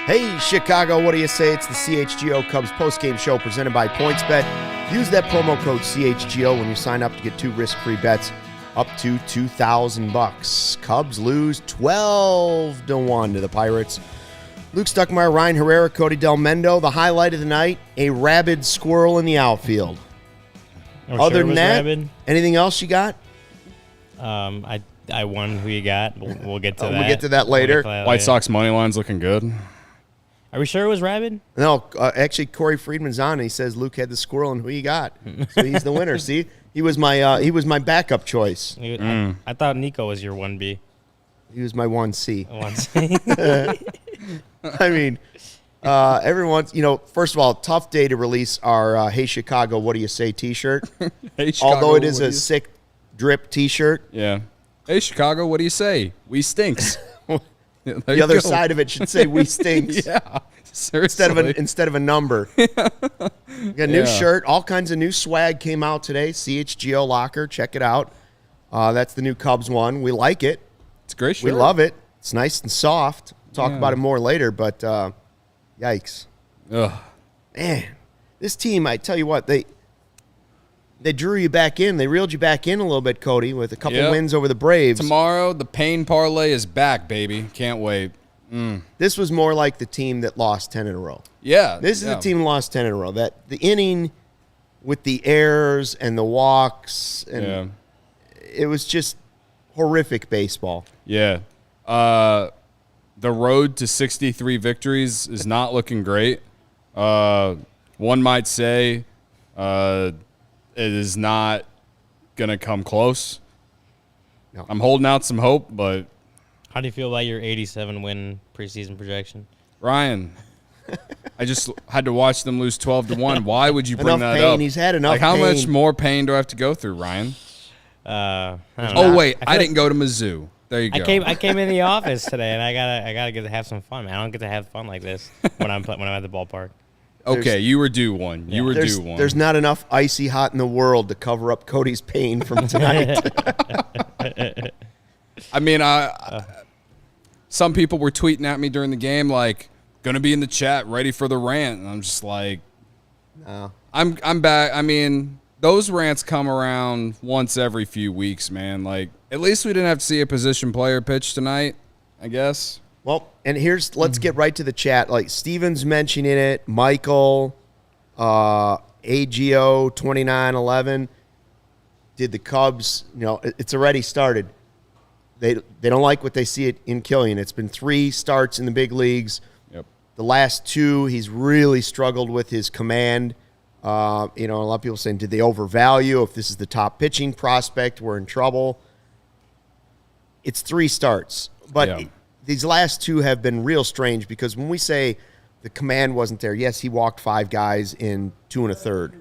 Hey, Chicago, what do you say? It's the CHGO Cubs Postgame Show presented by PointsBet. Use that promo code CHGO when you sign up to get 2 risk-free bets up to $2,000. Cubs lose 12-1 to the Pirates. Luke Stuckmeyer, Ryan Herrera, Cody Del Mendo. The highlight of the night, a rabid squirrel in the outfield. Other than that, anything else you got? I won who you got. We'll get to that. We'll get to that later. White Sox money line's looking good. Are we sure it was rabid? No, actually, Corey Friedman's on, and he says Luke had the squirrel, and who you got? So he's the winner. See, he was my backup choice. I thought Nico was your 1B. He was my 1C. 1C. I mean, everyone's, first of all, tough day to release our Hey Chicago, what do you say T-shirt. Hey Chicago, although it is a sick drip T-shirt. Yeah. Hey Chicago, what do you say? We stinks. The other side of it should say we stinks. Yeah, seriously. Instead of a number. We got a new shirt. All kinds of new swag came out today. CHGO Locker. Check it out. That's the new Cubs one. We like it. It's a great shirt. We love it. It's nice and soft. Talk about it more later, but yikes. Ugh. Man, this team, I tell you what, they drew you back in. They reeled you back in a little bit, Cody, with a couple wins over the Braves. Tomorrow, the pain parlay is back, baby. Can't wait. This was more like the team that lost 10 in a row. Yeah. This is the team that lost 10 in a row. That the inning with the errors and the walks, and it was just horrific baseball. Yeah. The road to 63 victories is not looking great. One might say it is not going to come close. No. I'm holding out some hope, but... How do you feel about your 87-win preseason projection? Ryan, I just had to watch them lose 12-1. Why would you bring enough that pain. up? He's had enough Like, how pain. much more pain do I have to go through, Ryan? I don't know. Oh, wait. I didn't go to Mizzou. There you go. I came in the office today, and I gotta get to have some fun, man. I don't get to have fun like this when I'm at the ballpark. Okay, you were due one. You were due one. There's not enough icy hot in the world to cover up Cody's pain from tonight. I mean, some people were tweeting at me during the game, like, gonna be in the chat, ready for the rant, and I'm just like, no. I'm back. I mean, those rants come around once every few weeks, man. Like, at least we didn't have to see a position player pitch tonight, I guess. Well, and let's get right to the chat. Like, Steven's mentioning it, Michael, AGO 2911. Did the Cubs, it's already started. They don't like what they see in Kilian. It's been 3 starts in the big leagues. Yep. The last 2, he's really struggled with his command. A lot of people saying, did they overvalue? If this is the top pitching prospect, we're in trouble. It's 3 starts. But these last 2 have been real strange because when we say the command wasn't there, yes, he walked 5 guys in 2 1/3.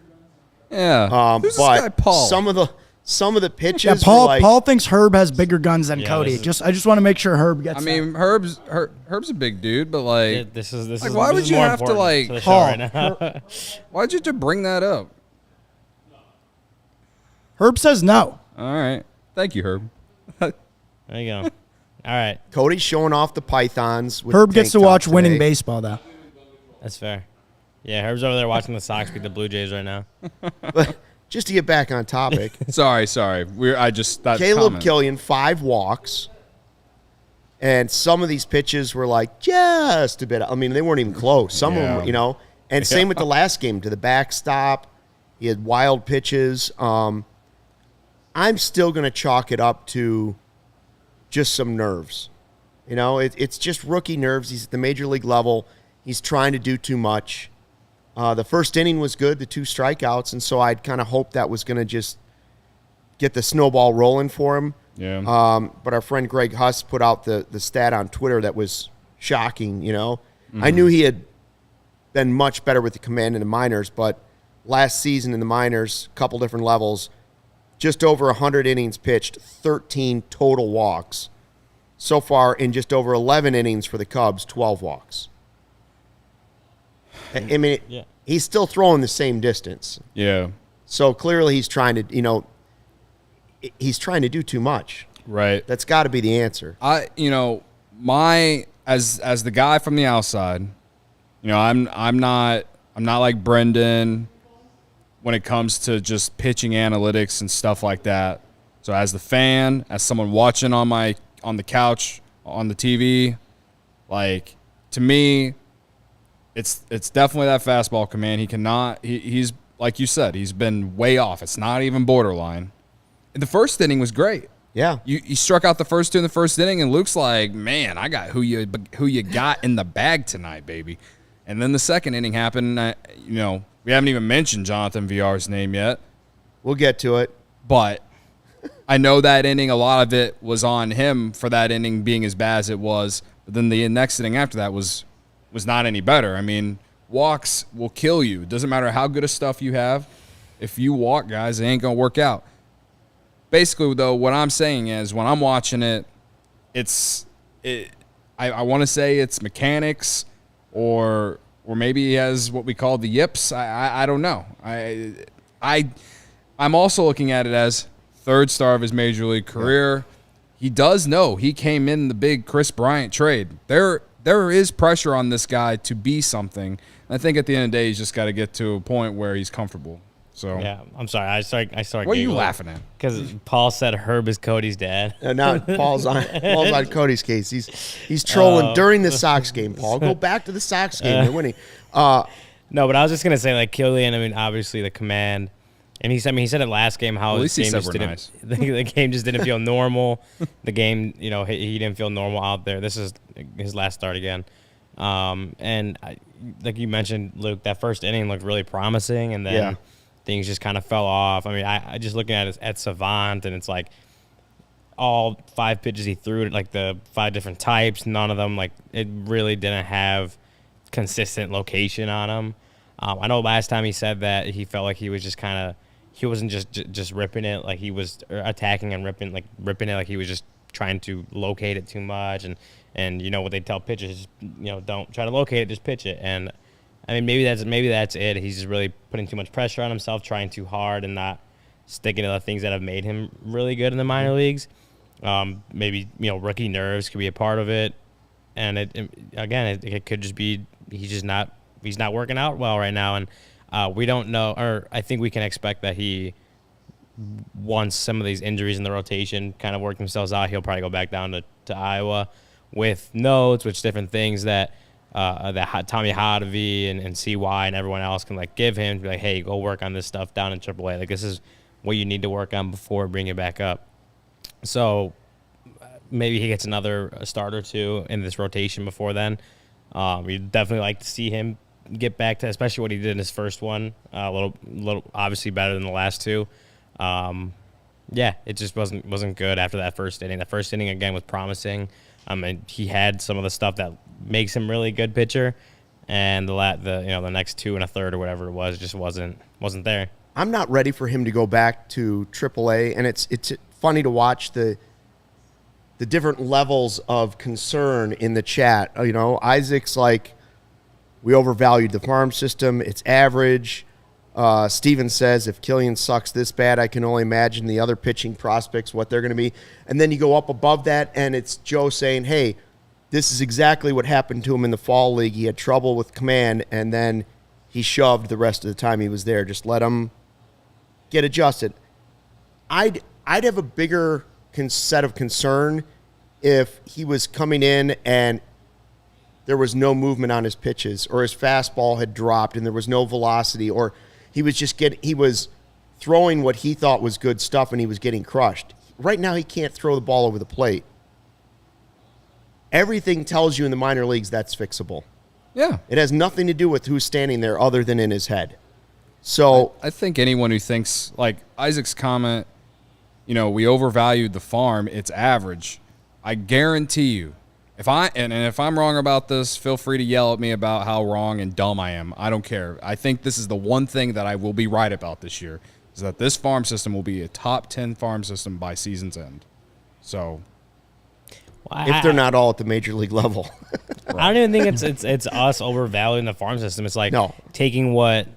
Yeah. Who's but this guy, Paul? Some of the pitches. Yeah, Paul thinks Herb has bigger guns than Cody. I just want to make sure Herb gets. I mean, Herb's a big dude, but like, this is like, why would you have to like Paul? Right now. Why'd you have to bring that up? Herb says no. All right, thank you, Herb. There you go. All right, Cody's showing off the pythons. With Herb the gets to tank top watch winning today. baseball though. that's fair. Yeah, Herb's over there watching the Sox beat the Blue Jays right now. But just to get back on topic, Sorry. That Caleb comment. Kilian 5 walks, and some of these pitches were like just a bit. I mean, they weren't even close. Some of them, were, and same with the last game to the backstop. He had wild pitches. I'm still going to chalk it up to just some nerves. It's just rookie nerves. He's at the major league level. He's trying to do too much. The first inning was good, the 2 strikeouts, and so I'd kind of hoped that was going to just get the snowball rolling for him. Yeah. But our friend Greg Huss put out the stat on Twitter that was shocking, I knew he had been much better with the command in the minors, but last season in the minors, a couple different levels, just over 100 innings pitched, 13 total walks. So far, in just over 11 innings for the Cubs, 12 walks. I mean, he's still throwing the same distance. Yeah. So clearly he's trying to, he's trying to do too much. Right. That's got to be the answer. As the guy from the outside, I'm not like Brendan when it comes to just pitching analytics and stuff like that. So as the fan, as someone watching on the couch, on the TV, like, to me, it's definitely that fastball command. He's like you said, he's been way off. It's not even borderline. And the first inning was great. Yeah. You struck out the first two in the first inning, and Luke's like, man, I got who you got in the bag tonight, baby. And then the second inning happened. We haven't even mentioned Jonathan VR's name yet. We'll get to it. But I know that inning, a lot of it was on him for that inning being as bad as it was. But then the next inning after that was not any better. I mean, walks will kill you. It doesn't matter how good of stuff you have. If you walk guys, it ain't going to work out. Basically, though, what I'm saying is when I'm watching it, I want to say it's mechanics or maybe he has what we call the yips. I don't know. I'm also looking at it as third star of his major league career. He does know he came in the big Chris Bryant trade. There is pressure on this guy to be something. I think at the end of the day, he's just got to get to a point where he's comfortable. So yeah, I'm sorry. I started. What are you laughing at? Because Paul said Herb is Cody's dad. No, Paul's on Cody's case. He's trolling during the Sox game. Paul, go back to the Sox game. They're winning. No, but I was just gonna say, like, Kilian. I mean, obviously the command, and he said it last game how his game just didn't. Nice. The game just didn't feel normal. The game, he didn't feel normal out there. This is his last start again. And like you mentioned, Luke, that first inning looked really promising, and then things just kind of fell off. I mean, I just looking at Savant, and it's like all 5 pitches he threw, like the 5 different types, none of them, like, it really didn't have consistent location on him. I know last time he said that he felt like he was just kind of, he wasn't just ripping it, like he was attacking and ripping it, like he was just trying to locate it too much. And what they tell pitchers, don't try to locate it, just pitch it. And I mean, maybe that's it. He's just really putting too much pressure on himself, trying too hard, and not sticking to the things that have made him really good in the minor leagues. Maybe rookie nerves could be a part of it, and it could just be he's not working out well right now, and we don't know, or I think we can expect that once some of these injuries in the rotation kind of work themselves out, he'll probably go back down to Iowa with notes, which different things that Tommy Hotovy and CY and everyone else can give him, to be like, hey, go work on this stuff down in AAA. Like, this is what you need to work on before bringing it back up. So maybe he gets another start or two in this rotation before then. We'd definitely like to see him get back to, especially what he did in his first one, a little obviously better than the last two. It just wasn't good after that first inning. The first inning again was promising. And he had some of the stuff that makes him really good pitcher, and the next 2 1/3 or whatever it was just wasn't there. I'm not ready for him to go back to AAA, and it's funny to watch the different levels of concern in the chat. Isaac's like, we overvalued the farm system. It's average. Steven says, if Kilian sucks this bad, I can only imagine the other pitching prospects, what they're going to be. And then you go up above that, and it's Joe saying, hey, this is exactly what happened to him in the fall league. He had trouble with command, and then he shoved the rest of the time he was there. Just let him get adjusted. I'd have a bigger set of concern if he was coming in and there was no movement on his pitches, or his fastball had dropped and there was no velocity, or he was throwing what he thought was good stuff and he was getting crushed. Right now he can't throw the ball over the plate. Everything tells you in the minor leagues that's fixable. Yeah. It has nothing to do with who's standing there other than in his head. So I think anyone who thinks, like Isaac's comment, we overvalued the farm, it's average. I guarantee you, if I'm wrong about this, feel free to yell at me about how wrong and dumb I am. I don't care. I think this is the one thing that I will be right about this year, is that this farm system will be a top 10 farm system by season's end. So, if they're not all at the major league level. Right. I don't even think it's us overvaluing the farm system. It's like taking what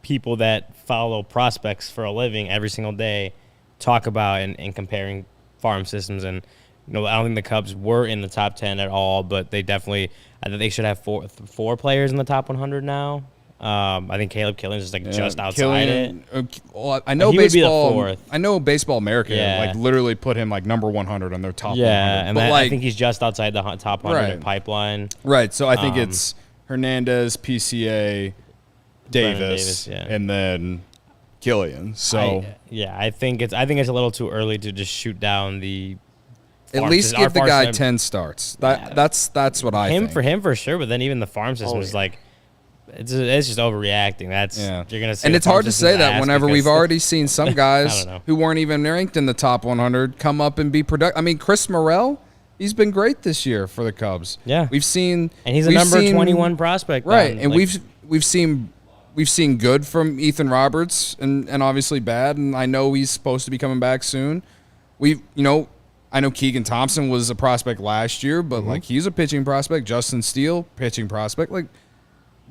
people that follow prospects for a living every single day talk about and comparing farm systems, and I don't think the Cubs were in the top 10 at all, but they definitely, I think they should have four players in the top 100 now. I think Caleb Kilian is just outside it. Well, I know baseball. I know Baseball America literally put him number 100 on their top 100. Yeah, and I think he's just outside the top 100 in pipeline. Right. So I think it's Hernandez, PCA, Davis, and then Kilian. So I think it's a little too early to just shoot down the. At least give the guy 10 starts. That's what I think. For sure. But then even the farm system is it's just overreacting. You're gonna say, and it's hard to say that whenever we've already seen some guys who weren't even ranked in the top 100 come up and be productive. I mean, Chris Morel, he's been great this year for the Cubs. Yeah, we've seen, and he's a number 21 prospect, right? And we've seen good from Ethan Roberts, and obviously bad. And I know he's supposed to be coming back soon. I know Keegan Thompson was a prospect last year, but he's a pitching prospect. Justin Steele, pitching prospect.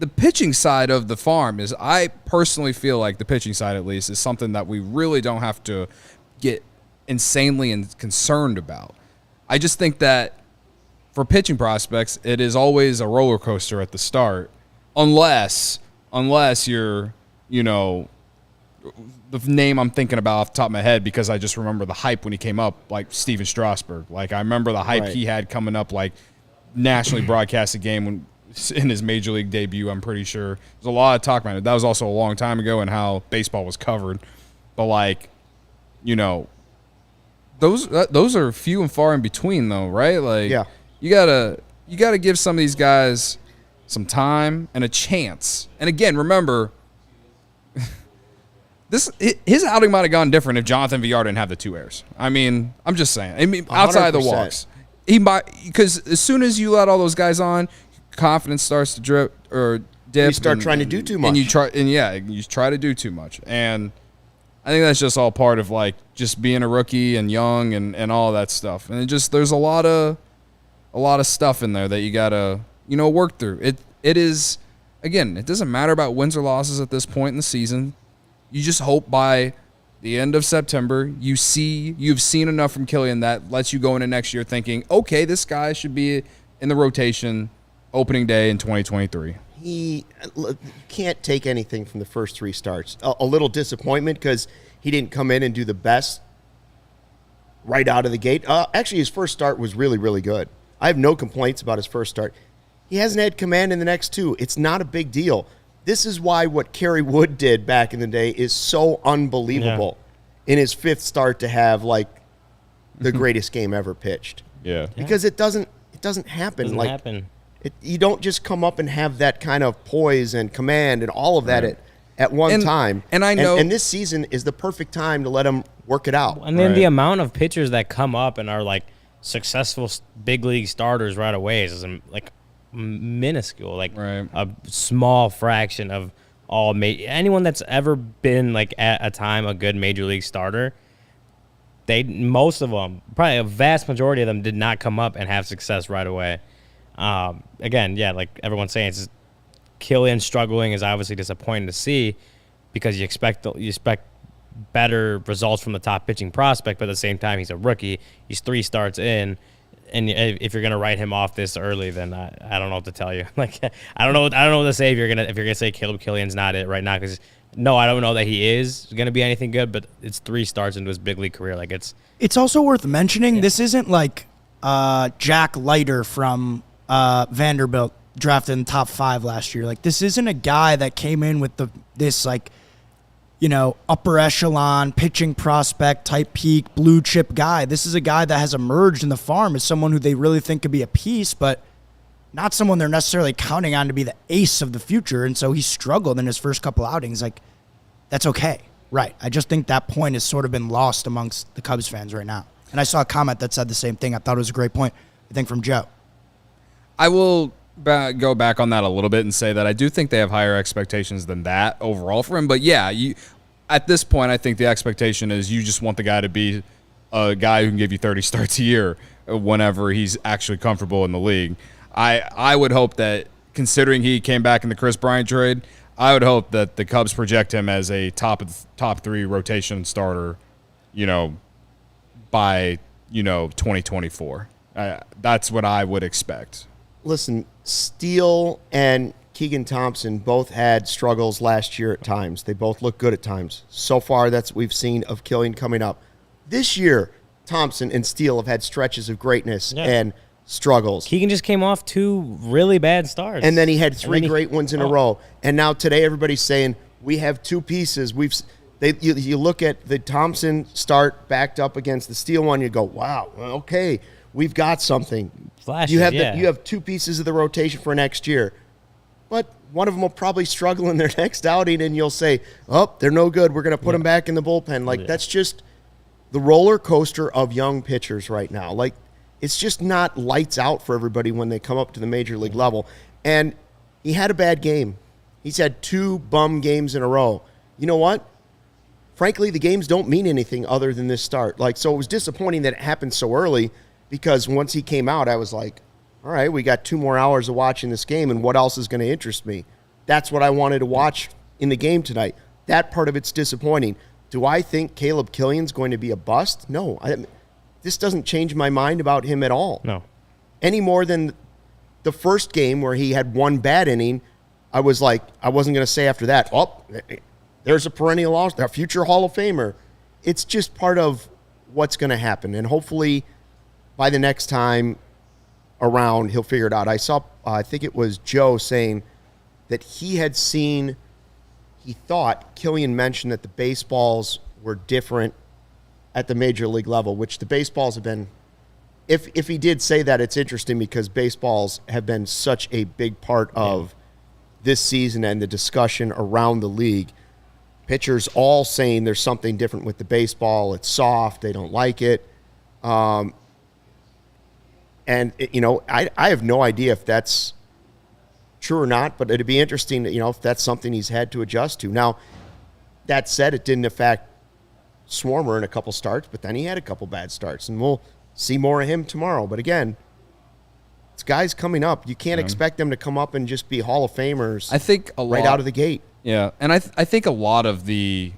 The pitching side of the farm is, I personally feel like the pitching side at least is something that we really don't have to get insanely concerned about. I just think that for pitching prospects, it is always a roller coaster at the start, unless you're, the name I'm thinking about off the top of my head, because I just remember the hype when he came up, like Steven Strasburg. I remember the hype he had coming up, nationally broadcasted game in his major league debut. I'm pretty sure there's a lot of talk about it. That was also a long time ago, and how baseball was covered. But those are few and far in between, though, right? You gotta give some of these guys some time and a chance. And again, remember. His outing might have gone different if Jonathan Villar didn't have the 2 errors. I mean, I'm just saying. Outside of the walks, he might, because as soon as you let all those guys on, confidence starts to dip. You start trying to do too much, and you try to do too much. And I think that's just all part of just being a rookie and young and all that stuff. And there's a lot of stuff in there that you gotta work through. It is, again, it doesn't matter about wins or losses at this point in the season. You just hope by the end of September you've seen enough from Kilian that lets you go into next year thinking, okay, this guy should be in the rotation opening day in 2023. He can't take anything from the first 3 starts. A little disappointment because he didn't come in and do the best right out of the gate. Actually, his first start was really, really good. I have no complaints about his first start. He hasn't had command in the next 2. It's not a big deal. This is why what Kerry Wood did back in the day is so unbelievable in his 5th start to have the greatest game ever pitched. Yeah. Because it doesn't happen. You don't just come up and have that kind of poise and command and all of that at one time. And I know, and this season is the perfect time to let him work it out. And then the amount of pitchers that come up and are successful big league starters right away is minuscule, a small fraction of all anyone that's ever been at a time a good major league starter. Most of them, probably a vast majority of them, did not come up and have success right away. Again, like everyone's saying, it's just Kilian struggling is obviously disappointing to see, because you expect better results from the top pitching prospect, but at the same time he's a rookie. He's 3 starts in. And if you're gonna write him off this early, then I don't know what to tell you. I don't know what to say if you're gonna say Caleb Kilian's not it right now, because I don't know that he is gonna be anything good. But it's 3 starts into his big league career. It's also worth mentioning this isn't Jack Leiter from Vanderbilt drafted in top 5 last year. This isn't a guy that came in with this upper echelon pitching prospect type peak blue chip guy. This is a guy that has emerged in the farm as someone who they really think could be a piece, but not someone they're necessarily counting on to be the ace of the future. And so he struggled in his first couple outings. That's okay. Right. I just think that point has sort of been lost amongst the Cubs fans right now. And I saw a comment that said the same thing. I thought it was a great point, I think, from Joe. I will go back on that a little bit and say that I do think they have higher expectations than that overall for him. But at this point, I think the expectation is you just want the guy to be a guy who can give you 30 starts a year whenever he's actually comfortable in the league. I would hope that, considering he came back in the Chris Bryant trade, I would hope that the Cubs project him as a top 3 rotation starter, by 2024. That's what I would expect. Listen, Steele and Keegan Thompson both had struggles last year at times. They both look good at times. So far, that's what we've seen of Kilian coming up. This year, Thompson and Steele have had stretches of greatness and struggles. Keegan just came off 2 really bad starts. And then he had 3 great ones in a row. And now today everybody's saying, we have 2 pieces. You look at the Thompson start backed up against the Steele one, you go, wow, okay, we've got something. Flashes, you have 2 pieces of the rotation for next year. But one of them will probably struggle in their next outing, and you'll say, oh, they're no good. We're going to put them back in the bullpen. That's just the roller coaster of young pitchers right now. It's just not lights out for everybody when they come up to the major league level. And he had a bad game. He's had 2 bum games in a row. You know what? Frankly, the games don't mean anything other than this start. So it was disappointing that it happened so early, because once he came out, I was like, all right, we got 2 more hours of watching this game, and what else is going to interest me? That's what I wanted to watch in the game tonight. That part of it's disappointing. Do I think Caleb Kilian's going to be a bust? No. This doesn't change my mind about him at all. No. Any more than the first game where he had 1 bad inning. I was like, I wasn't going to say after that, oh, there's a perennial a future Hall of Famer. It's just part of what's going to happen. And hopefully by the next time around, he'll figure it out. I saw, I think it was Joe saying that he thought Kilian mentioned that the baseballs were different at the major league level, which the baseballs have been, if he did say that, it's interesting because baseballs have been such a big part of this season and the discussion around the league. Pitchers all saying there's something different with the baseball. It's soft. They don't like it. I have no idea if that's true or not, but it'd be interesting, if that's something he's had to adjust to. Now, that said, it didn't affect Swarmer in a couple starts, but then he had a couple bad starts, and we'll see more of him tomorrow. But again, it's guys coming up. You can't expect them to come up and just be Hall of Famers. I think right out of the gate. Yeah, and I think a lot of the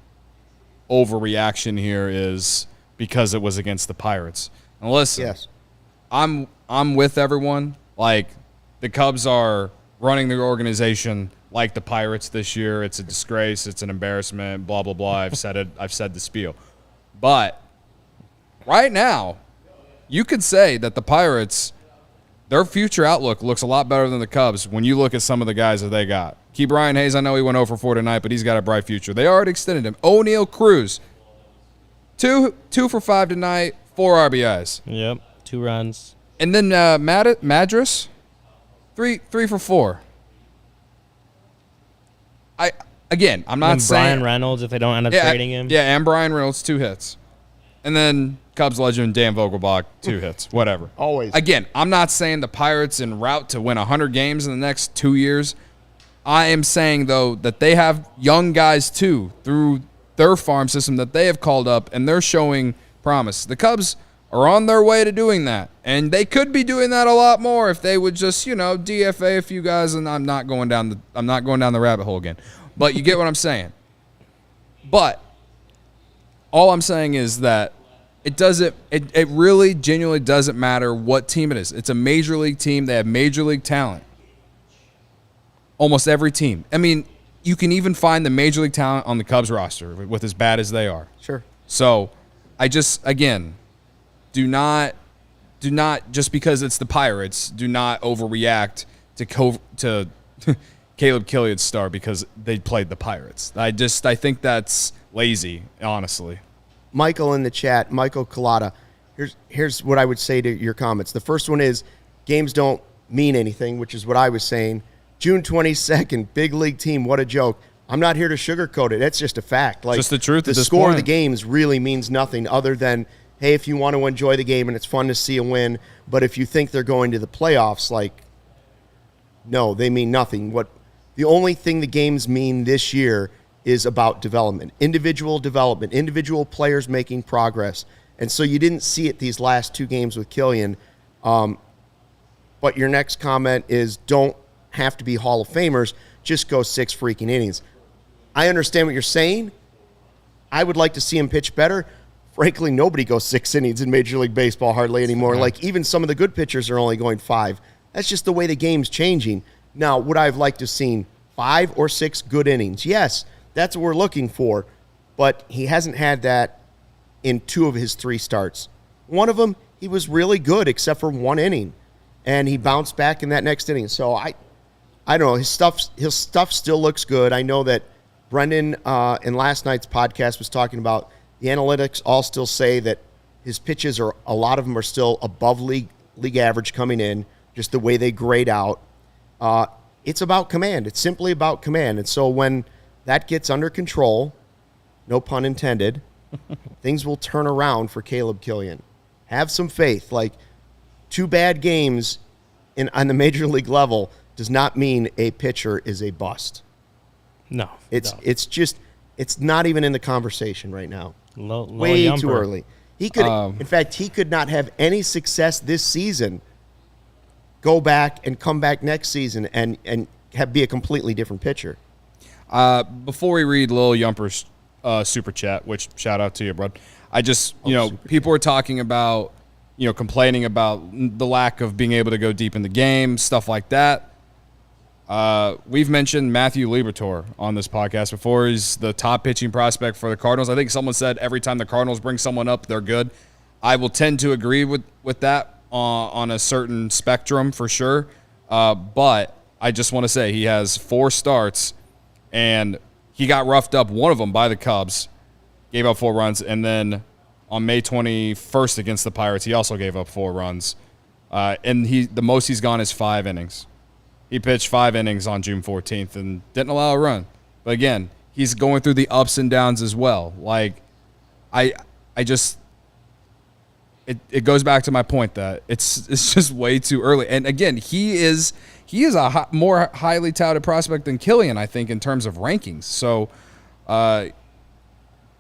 overreaction here is because it was against the Pirates. And listen, yes, I'm with everyone. The Cubs are running their organization like the Pirates this year. It's a disgrace. It's an embarrassment. Blah blah blah. I've said it. I've said the spiel. But right now, you could say that the Pirates, their future outlook looks a lot better than the Cubs when you look at some of the guys that they got. Brian Hayes, I know he went 0 for 4 tonight, but he's got a bright future. They already extended him. O'Neal Cruz, 2 for 5 tonight, 4 RBIs. Yep, 2 runs. And then Madras, 3 for 4. I'm not saying Brian Reynolds, if they don't end up trading him. Yeah, and Brian Reynolds, 2 hits. And then Cubs legend Dan Vogelbach, 2 hits, whatever. Always. Again, I'm not saying the Pirates en route to win 100 games in the next 2 years. I am saying, though, that they have young guys, too, through their farm system that they have called up, and they're showing promise. The Cubs are on their way to doing that, and they could be doing that a lot more if they would just, DFA a few guys, and I'm not going down the rabbit hole again. But you get what I'm saying. But all I'm saying is that it really genuinely doesn't matter what team it is. It's a major league team. They have major league talent. Almost every team. I mean, you can even find the major league talent on the Cubs roster with as bad as they are. Sure. So I just, again, do not just because it's the Pirates, do not overreact to Caleb Kilian's star because they played the Pirates. I think that's lazy, honestly. Michael in the chat, Michael Collada, here's what I would say to your comments. The first one is games don't mean anything, which is what I was saying. June 22nd, big league team, what a joke. I'm not here to sugarcoat it. That's just a fact. Just the truth The at this score point. of the games really means nothing other than, hey, if you want to enjoy the game and it's fun to see a win, but if you think they're going to the playoffs, no, they mean nothing. The only thing the games mean this year is about development, individual players making progress. And so you didn't see it these last 2 games with Kilian. But your next comment is don't have to be Hall of Famers, just go 6 freaking innings. I understand what you're saying. I would like to see him pitch better. frankly, nobody goes 6 innings in Major League Baseball hardly anymore. Like, even some of the good pitchers are only going 5. That's just the way the game's changing. Now, would I have liked to have seen 5 or 6 good innings? Yes, that's what we're looking for. But he hasn't had that in 2 of his 3 starts. One of them, he was really good except for 1 inning, and he bounced back in that next inning. So I don't know. His stuff still looks good. I know that Brendan in last night's podcast was talking about the analytics all still say that his pitches are, a lot of them are still above league average coming in, just the way they grade out. It's about command. It's simply about command. And so when that gets under control, no pun intended, things will turn around for Caleb Kilian. Have some faith. Like, 2 bad games on the major league level does not mean a pitcher is a bust. No. It's just, it's not even in the conversation right now. Way too early. He could, in fact, he could not have any success this season. Go back and come back next season and be a completely different pitcher. Before we read Lil Yumper's super chat, which shout out to you, bud. I just, people are talking about, complaining about the lack of being able to go deep in the game, stuff like that. We've mentioned Matthew Liberatore on this podcast before. He's the top pitching prospect for the Cardinals. I think someone said every time the Cardinals bring someone up, they're good. I will tend to agree with that on a certain spectrum for sure. But I just want to say he has 4 starts, and he got roughed up, one of them by the Cubs, gave up 4 runs, and then on May 21st against the Pirates, he also gave up 4 runs. And the most he's gone is 5 innings. He pitched 5 innings on June 14th and didn't allow a run. But again, he's going through the ups and downs as well. Like, I just it goes back to my point that it's just way too early. And again, he is a more highly touted prospect than Kilian, I think, in terms of rankings. So,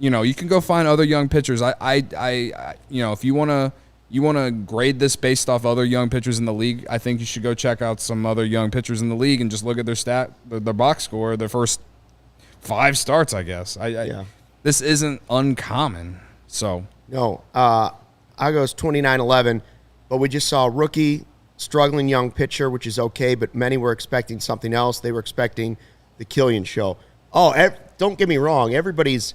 you can go find other young pitchers. If you want to grade this based off other young pitchers in the league, I think you should go check out some other young pitchers in the league and just look at their box score, their first 5 starts, I guess. This isn't uncommon. So no, I goes 29-11, but we just saw a rookie, struggling young pitcher, which is okay, but many were expecting something else. They were expecting the Kilian show. Don't get me wrong. Everybody's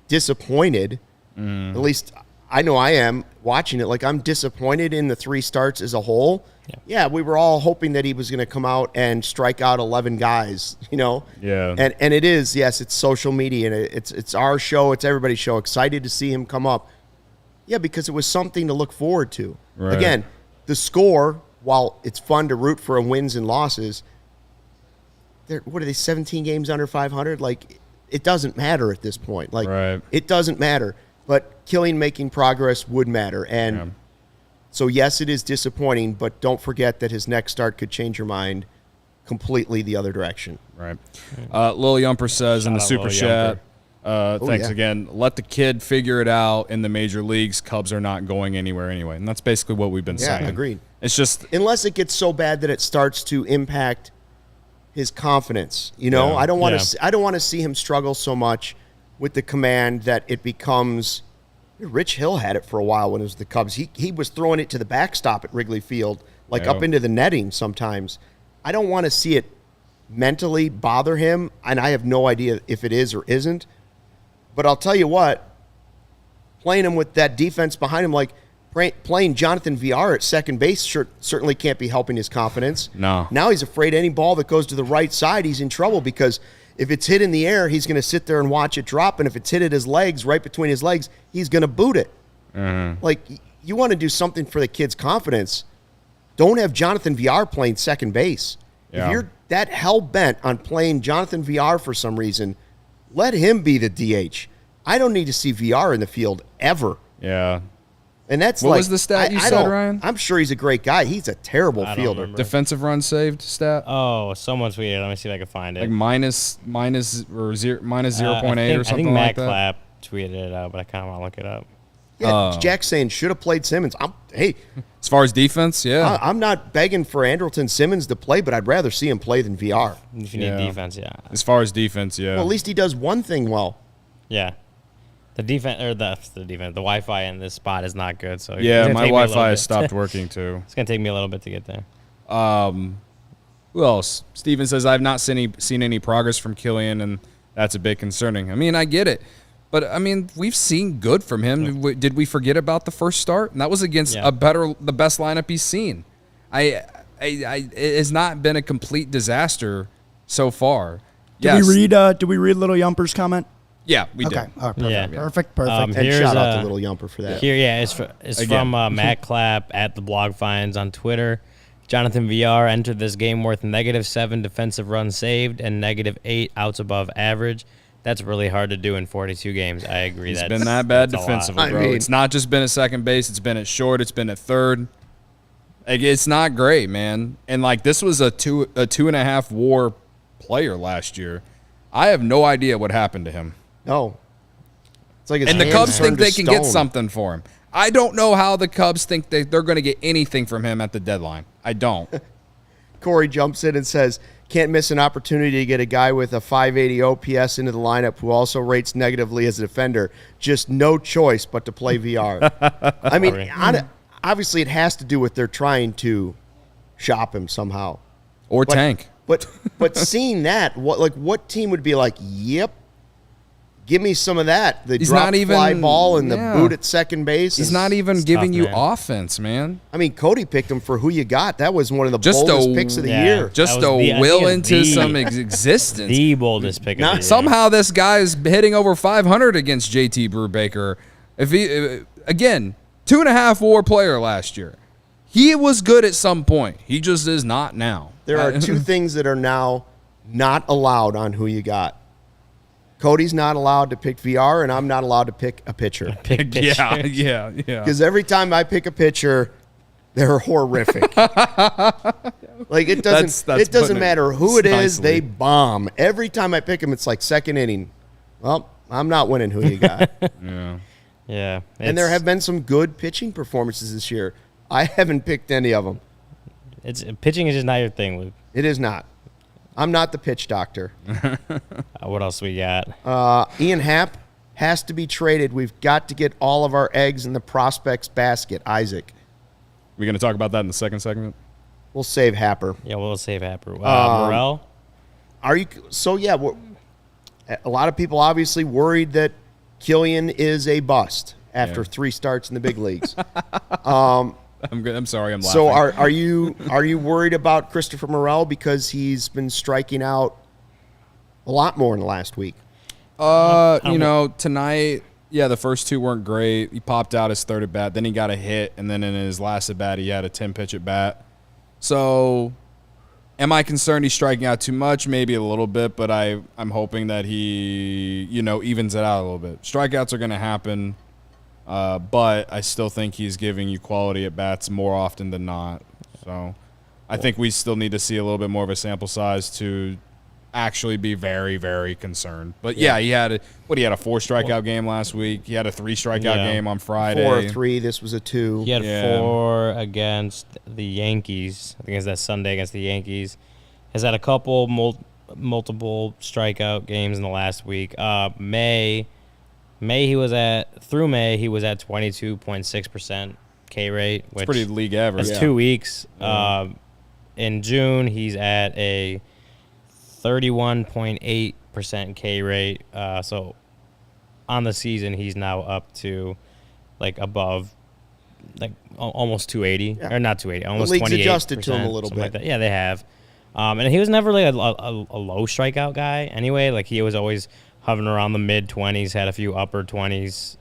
disappointed. At least I know I am watching it. Like, I'm disappointed in the 3 starts as a whole. Yeah, we were all hoping that he was going to come out and strike out 11 guys, Yeah. And it is, yes, it's social media, and it's our show, it's everybody's show. Excited to see him come up. Yeah, because it was something to look forward to. Right. Again, the score, while it's fun to root for wins and losses, what are they, 17 games under 500? Like, it doesn't matter at this point. Like, right. It doesn't matter. But Kilian making progress would matter. And so, yes, it is disappointing, but don't forget that his next start could change your mind completely the other direction. Right. Lil Yumper says in the super chat, thanks again, let the kid figure it out in the major leagues. Cubs are not going anywhere anyway. And that's basically what we've been saying. Yeah, agreed. It's just, unless it gets so bad that it starts to impact his confidence. I don't want to see him struggle so much with the command that it becomes. Rich Hill had it for a while when it was the Cubs. He was throwing it to the backstop at Wrigley Field, like up into the netting sometimes. I don't want to see it mentally bother him, and I have no idea if it is or isn't. But I'll tell you what, playing him with that defense behind him, like playing Jonathan Villar at second base certainly can't be helping his confidence. No. Now he's afraid any ball that goes to the right side, he's in trouble, because if it's hit in the air, he's going to sit there and watch it drop, and if it's hit at his legs, right between his legs, he's going to boot it. Mm-hmm. Like, you want to do something for the kid's confidence. Don't have Jonathan Villar playing second base. Yeah. If you're that hell-bent on playing Jonathan Villar for some reason, let him be the DH. I don't need to see Villar in the field ever. Yeah. And that's what was the stat you said, Ryan? I'm sure he's a great guy. He's a terrible fielder. Defensive runs saved stat? Oh, someone tweeted. Let me see if I can find it. Like minus 0.8 or something like that. I think Matt Clapp tweeted it out, but I kind of want to look it up. Yeah, Jack's saying should have played Simmons. As far as defense, yeah. I'm not begging for Andrelton Simmons to play, but I'd rather see him play than VR. If you need defense, yeah. As far as defense, yeah. Well, at least he does one thing well. Yeah. The defense or the Wi-Fi in this spot is not good. So yeah, my Wi-Fi has stopped working too. It's gonna take me a little bit to get there. Who else? Steven says I've not seen any progress from Kilian, and that's a bit concerning. I mean, I get it, but I mean, we've seen good from him. Did we forget about the first start? And that was against the best lineup he's seen. It has not been a complete disaster so far. Did we read Little Yumper's comment? Yeah, we did. Okay. Oh, perfect. Yeah. Perfect. And shout out to Little Yumper for that. It's from Matt Clapp at the Blog Finds on Twitter. Jonathan VR entered this game worth -7 defensive runs saved and -8 outs above average. That's really hard to do in 42 games. I agree. It's been that bad defensively, bro. It's not just been at second base. It's been at short. It's been at third. It's not great, man. And like this was a 2.5 WAR player last year. I have no idea what happened to him. No. It's like and the Cubs think they can get something for him. I don't know how the Cubs think they're going to get anything from him at the deadline. I don't. Corey jumps in and says, can't miss an opportunity to get a guy with a 580 OPS into the lineup who also rates negatively as a defender. Just no choice but to play VR. I mean, obviously it has to do with they're trying to shop him somehow. Or tank. But seeing that, what team would be like, yep, give me some of that. The drop fly ball and the boot at second base. He's not even giving you offense, man. I mean, Cody picked him for who you got. That was one of the boldest picks of the year. Just to will into some existence. The boldest pick of the year. Somehow this guy is hitting over 500 against JT Brubaker. If he again, 2.5 WAR player last year. He was good at some point. He just is not now. There are two things that are now not allowed on who you got. Cody's not allowed to pick VR, and I'm not allowed to pick a pitcher. Yeah. Because every time I pick a pitcher, they're horrific. Like it doesn't matter who it is, they bomb. Every time I pick them, it's like second inning. Well, I'm not winning who you got. Yeah. And there have been some good pitching performances this year. I haven't picked any of them. Pitching is just not your thing, Luke. It is not. I'm not the pitch doctor. What else we got? Ian Happ has to be traded. We've got to get all of our eggs in the prospects basket. Isaac. We're going to talk about that in the second segment? We'll save Happer. Yeah, we'll save Happer. Morel? Are you? So, yeah, a lot of people obviously worried that Kilian is a bust after 3 starts in the big leagues. I'm sorry, I'm laughing. So are you worried about Christopher Morel because he's been striking out a lot more in the last week? Tonight, the first 2 weren't great. He popped out his third at bat, then he got a hit, and then in his last at bat, he had a 10-pitch at bat. So, am I concerned he's striking out too much? Maybe a little bit, but I'm hoping that he, evens it out a little bit. Strikeouts are going to happen. But I still think he's giving you quality at bats more often than not. So I think we still need to see a little bit more of a sample size to actually be very, very concerned. But he had a 4 strikeout game last week. He had a 3 strikeout game on Friday. 4 or 3. This was a 2. He had 4 against the Yankees. I think it's that Sunday against the Yankees. Has had a couple multiple strikeout games in the last week. May he was at 22.6% K rate, which it's pretty league average. That's 2 weeks. In June, he's at a 31.8% K rate. So on the season, he's now up to above almost 280 or not 280, almost 28%. The league's adjusted to him a little bit. Like that. Yeah, they have. And he was never a low strikeout guy anyway. He was always hovering around the mid-20s, had a few upper 20s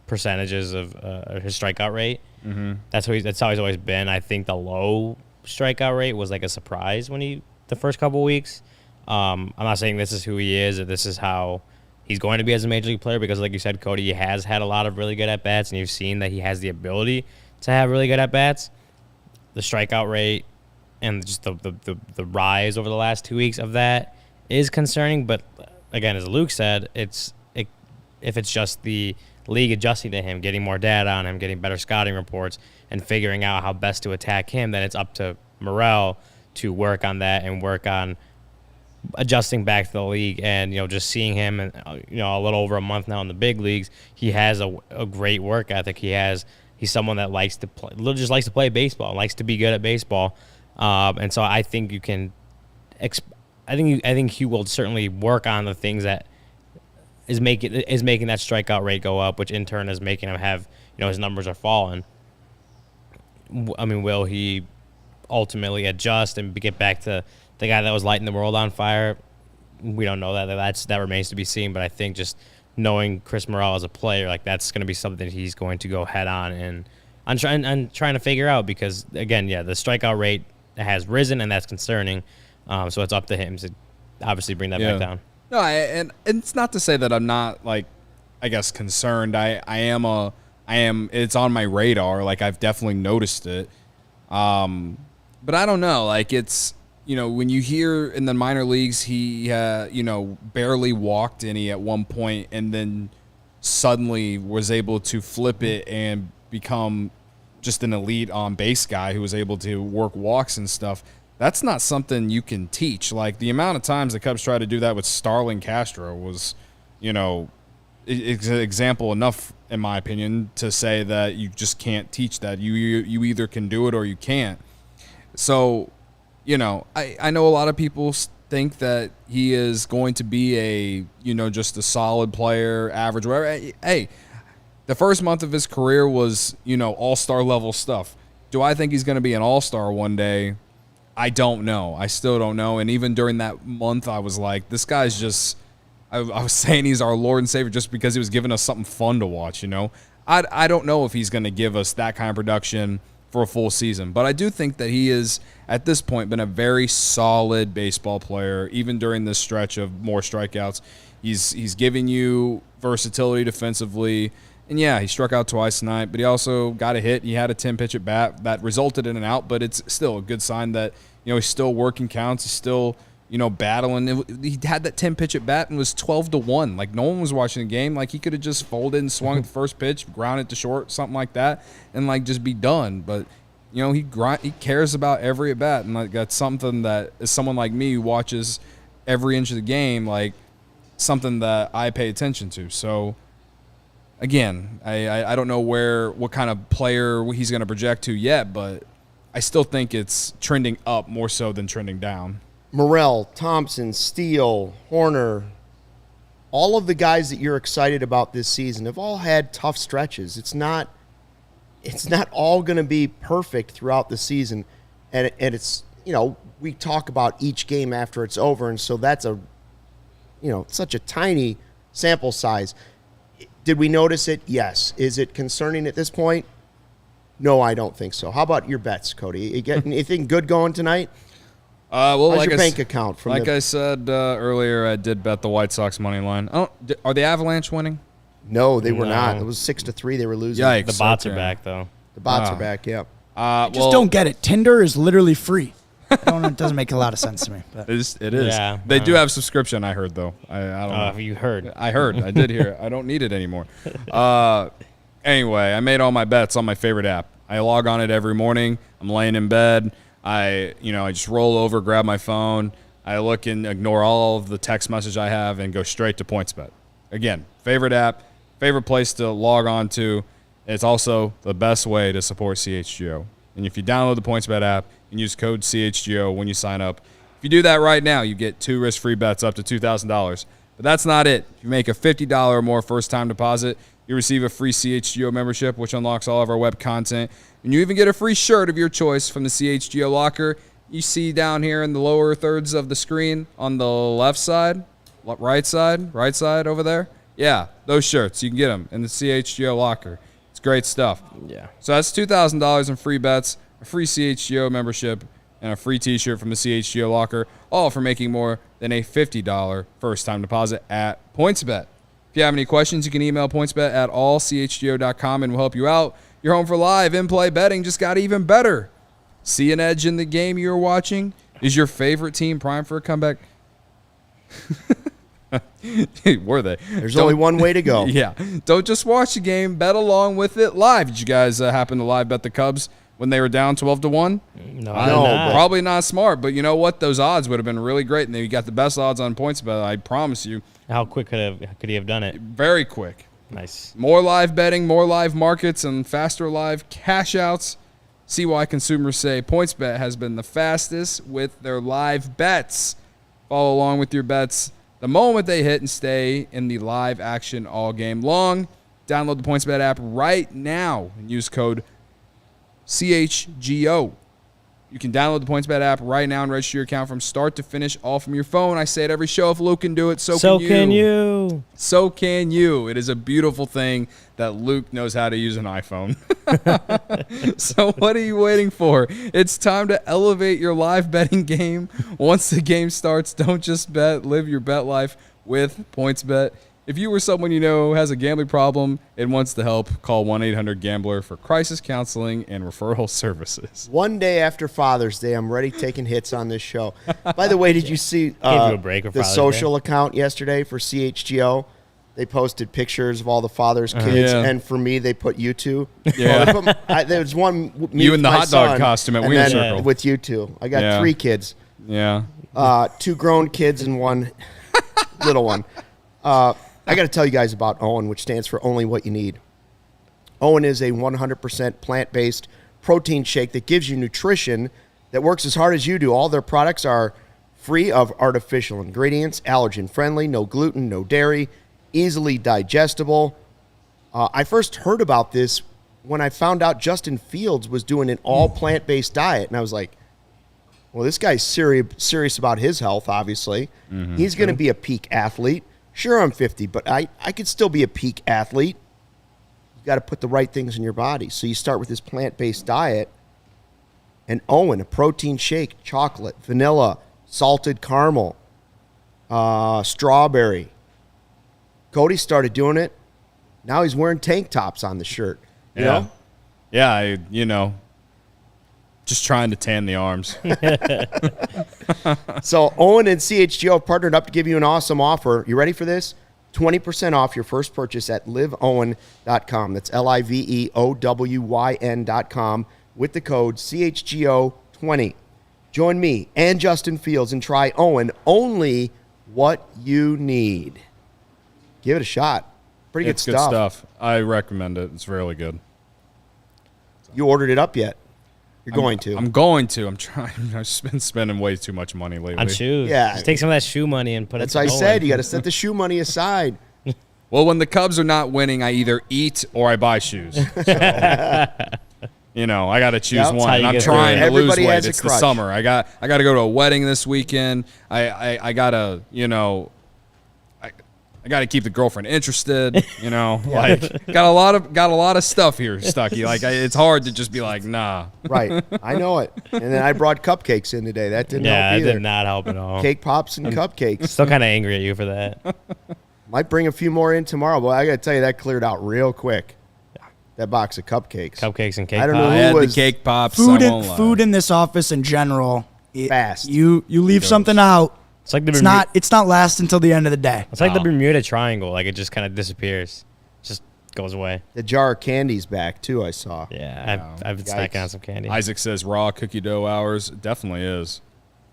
percentages of his strikeout rate. Mm-hmm. That's how he's always been. I think the low strikeout rate was a surprise the first couple weeks. I'm not saying this is who he is or this is how he's going to be as a major league player because, like you said, Cody, he has had a lot of really good at-bats, and you've seen that he has the ability to have really good at-bats. The strikeout rate and just the rise over the last 2 weeks of that is concerning, but again, as Luke said, if it's just the league adjusting to him, getting more data on him, getting better scouting reports, and figuring out how best to attack him, then it's up to Morel to work on that and work on adjusting back to the league, and just seeing him, and a little over a month now in the big leagues, he has a great work ethic. He's someone that likes to play, just likes to play baseball, likes to be good at baseball, and so I think you can. I think he will certainly work on the things that is making that strikeout rate go up, which in turn is making him have his numbers are falling. I mean, will he ultimately adjust and get back to the guy that was lighting the world on fire? We don't know that. That remains to be seen. But I think just knowing Chris Morel as a player, like, that's going to be something he's going to go head on and trying to figure out, because again, the strikeout rate has risen, and that's concerning. So it's up to him to obviously bring that back down. No, and it's not to say that I'm not, like, I guess, concerned. I am. It's on my radar. Like, I've definitely noticed it. But I don't know. Like, it's, when you hear in the minor leagues he barely walked any at one point, and then suddenly was able to flip it and become just an elite on base guy who was able to work walks and stuff. That's not something you can teach. Like, the amount of times the Cubs tried to do that with Starlin Castro was, example enough, in my opinion, to say that you just can't teach that. You either can do it or you can't. So, I know a lot of people think that he is going to be just a solid player, average, whatever. Hey, the first month of his career was, all-star level stuff. Do I think he's going to be an all-star one day? I don't know. I still don't know. And even during that month, I was like, this guy's just, I was saying he's our Lord and Savior just because he was giving us something fun to watch, I don't know if he's going to give us that kind of production for a full season. But I do think that he is, at this point, been a very solid baseball player, even during this stretch of more strikeouts. He's giving you versatility defensively. And, he struck out twice tonight, but he also got a hit. He had a 10-pitch at bat that resulted in an out, but it's still a good sign that, he's still working counts. He's still, battling. He had that 10-pitch at bat and was 12-1. Like, no one was watching the game. Like, he could have just folded and swung at the first pitch, grounded to short, something like that, and, like, just be done. But, he cares about every at bat, and, like, that's something that, as someone like me who watches every inch of the game, like, something that I pay attention to. So, again, I don't know what kind of player he's going to project to yet, but I still think it's trending up more so than trending down. Morel, Thompson, Steele, Horner, all of the guys that you're excited about this season have all had tough stretches. It's not all going to be perfect throughout the season, and it's, we talk about each game after it's over, and so that's such a tiny sample size. Did we notice it? Yes. Is it concerning at this point? No, I don't think so. How about your bets, Cody? You get anything good going tonight? Well, how's like your bank account? I said earlier, I did bet the White Sox money line. Are the Avalanche winning? No, they were not. It was 6-3. They were losing. Yikes. The bots are back, though. The bots are back, yeah. I just don't get it. Tinder is literally free. I don't know, it doesn't make a lot of sense to me. But. It is. Yeah, they do have subscription, I heard, though. I don't know. You heard. I heard. I did hear it. I don't need it anymore. Anyway, I made all my bets on my favorite app. I log on it every morning. I'm laying in bed. I just roll over, grab my phone. I look and ignore all of the text message I have and go straight to PointsBet. Again, favorite app, favorite place to log on to. It's also the best way to support CHGO. And if you download the PointsBet app and use code CHGO when you sign up, if you do that right now, you get 2 risk-free bets up to $2,000. But that's not it. If you make a $50 or more first-time deposit, you receive a free CHGO membership, which unlocks all of our web content. And you even get a free shirt of your choice from the CHGO locker. You see down here in the lower thirds of the screen on the left side, right side over there. Yeah, those shirts. You can get them in the CHGO locker. It's great stuff. Yeah. So that's $2,000 in free bets, a free CHGO membership, and a free T-shirt from the CHGO locker, all for making more than a $50 first-time deposit at PointsBet. If you have any questions, you can email pointsbet@allchgo.com, and we'll help you out. Your home for live in-play betting just got even better. See an edge in the game you're watching? Is your favorite team primed for a comeback? Were they? There's only one way to go. Yeah. Don't just watch the game. Bet along with it live. Did you guys happen to live bet the Cubs when they were down 12-1? No, probably not smart. But you know what? Those odds would have been really great, and you got the best odds on PointsBet. I promise you. How quick could he have done it? Very quick. Nice. More live betting, more live markets, and faster live cash outs. See why consumers say PointsBet has been the fastest with their live bets. Follow along with your bets the moment they hit and stay in the live action all game long. Download the PointsBet app right now and use code CHGO. You can download the PointsBet app right now and register your account from start to finish, all from your phone. I say it every show. If Luke can do it, so can you. So can you. It is a beautiful thing that Luke knows how to use an iPhone. So what are you waiting for? It's time to elevate your live betting game. Once the game starts, don't just bet. Live your bet life with PointsBet. If you or someone you know has a gambling problem and wants to help, call 1-800-GAMBLER for crisis counseling and referral services. One day after Father's Day, I'm already taking hits on this show. By the way, did you see the social account yesterday for CHGO? They posted pictures of all the father's kids, and for me, they put you two. Yeah. There was one me you with in the my hot dog son, costume at and Wiener then Circle. with you two. I got 3 kids. Yeah. 2 grown kids and 1 little one. I got to tell you guys about OWYN, which stands for Only What You Need. OWYN is a 100% plant-based protein shake that gives you nutrition that works as hard as you do. All their products are free of artificial ingredients, allergen-friendly, no gluten, no dairy, easily digestible. I first heard about this when I found out Justin Fields was doing an all plant-based diet, and I was like, well, this guy's serious about his health, obviously. He's going to be a peak athlete. Sure, I'm 50, but I could still be a peak athlete. You got to put the right things in your body. So you start with this plant-based diet, and OWYN, a protein shake, chocolate, vanilla, salted caramel, strawberry. Cody started doing it. Now he's wearing tank tops on the shirt. You know? Yeah, just trying to tan the arms. So OWYN and CHGO have partnered up to give you an awesome offer. You ready for this? 20% off your first purchase at liveowyn.com. That's LIVEOWYN.com with the code CHGO20. Join me and Justin Fields and try OWYN, only what you need. Give it a shot. Pretty good stuff. It's good stuff. I recommend it. It's really good. You ordered it up yet? You're going to. I'm going to. I'm trying. I've been spending way too much money lately. On shoes. Yeah. Just take some of that shoe money and put That's it what I said. You got to set the shoe money aside. Well, when the Cubs are not winning, I either eat or I buy shoes. So, I got to choose one. And I'm trying to lose weight. It's the summer. I got to go to a wedding this weekend. I got to, I got to keep the girlfriend interested, like got a lot of stuff here, Stucky. Like it's hard to just be like, nah. Right. I know it. And then I brought cupcakes in today. That didn't help either. Yeah, it did not help at all. Cake pops and cupcakes. Still kind of angry at you for that. Might bring a few more in tomorrow, but I got to tell you, that cleared out real quick. That box of cupcakes. Cupcakes and cake I don't pops. know I who had was the cake pops. Food in this office in general. Fast. You leave something out. It's like It's not last until the end of the day. It's like the Bermuda Triangle. Like it just kind of disappears. Just goes away. The jar of candy's back, too, I saw. Yeah, I've been snacking on some candy. Isaac says raw cookie dough hours. It definitely is.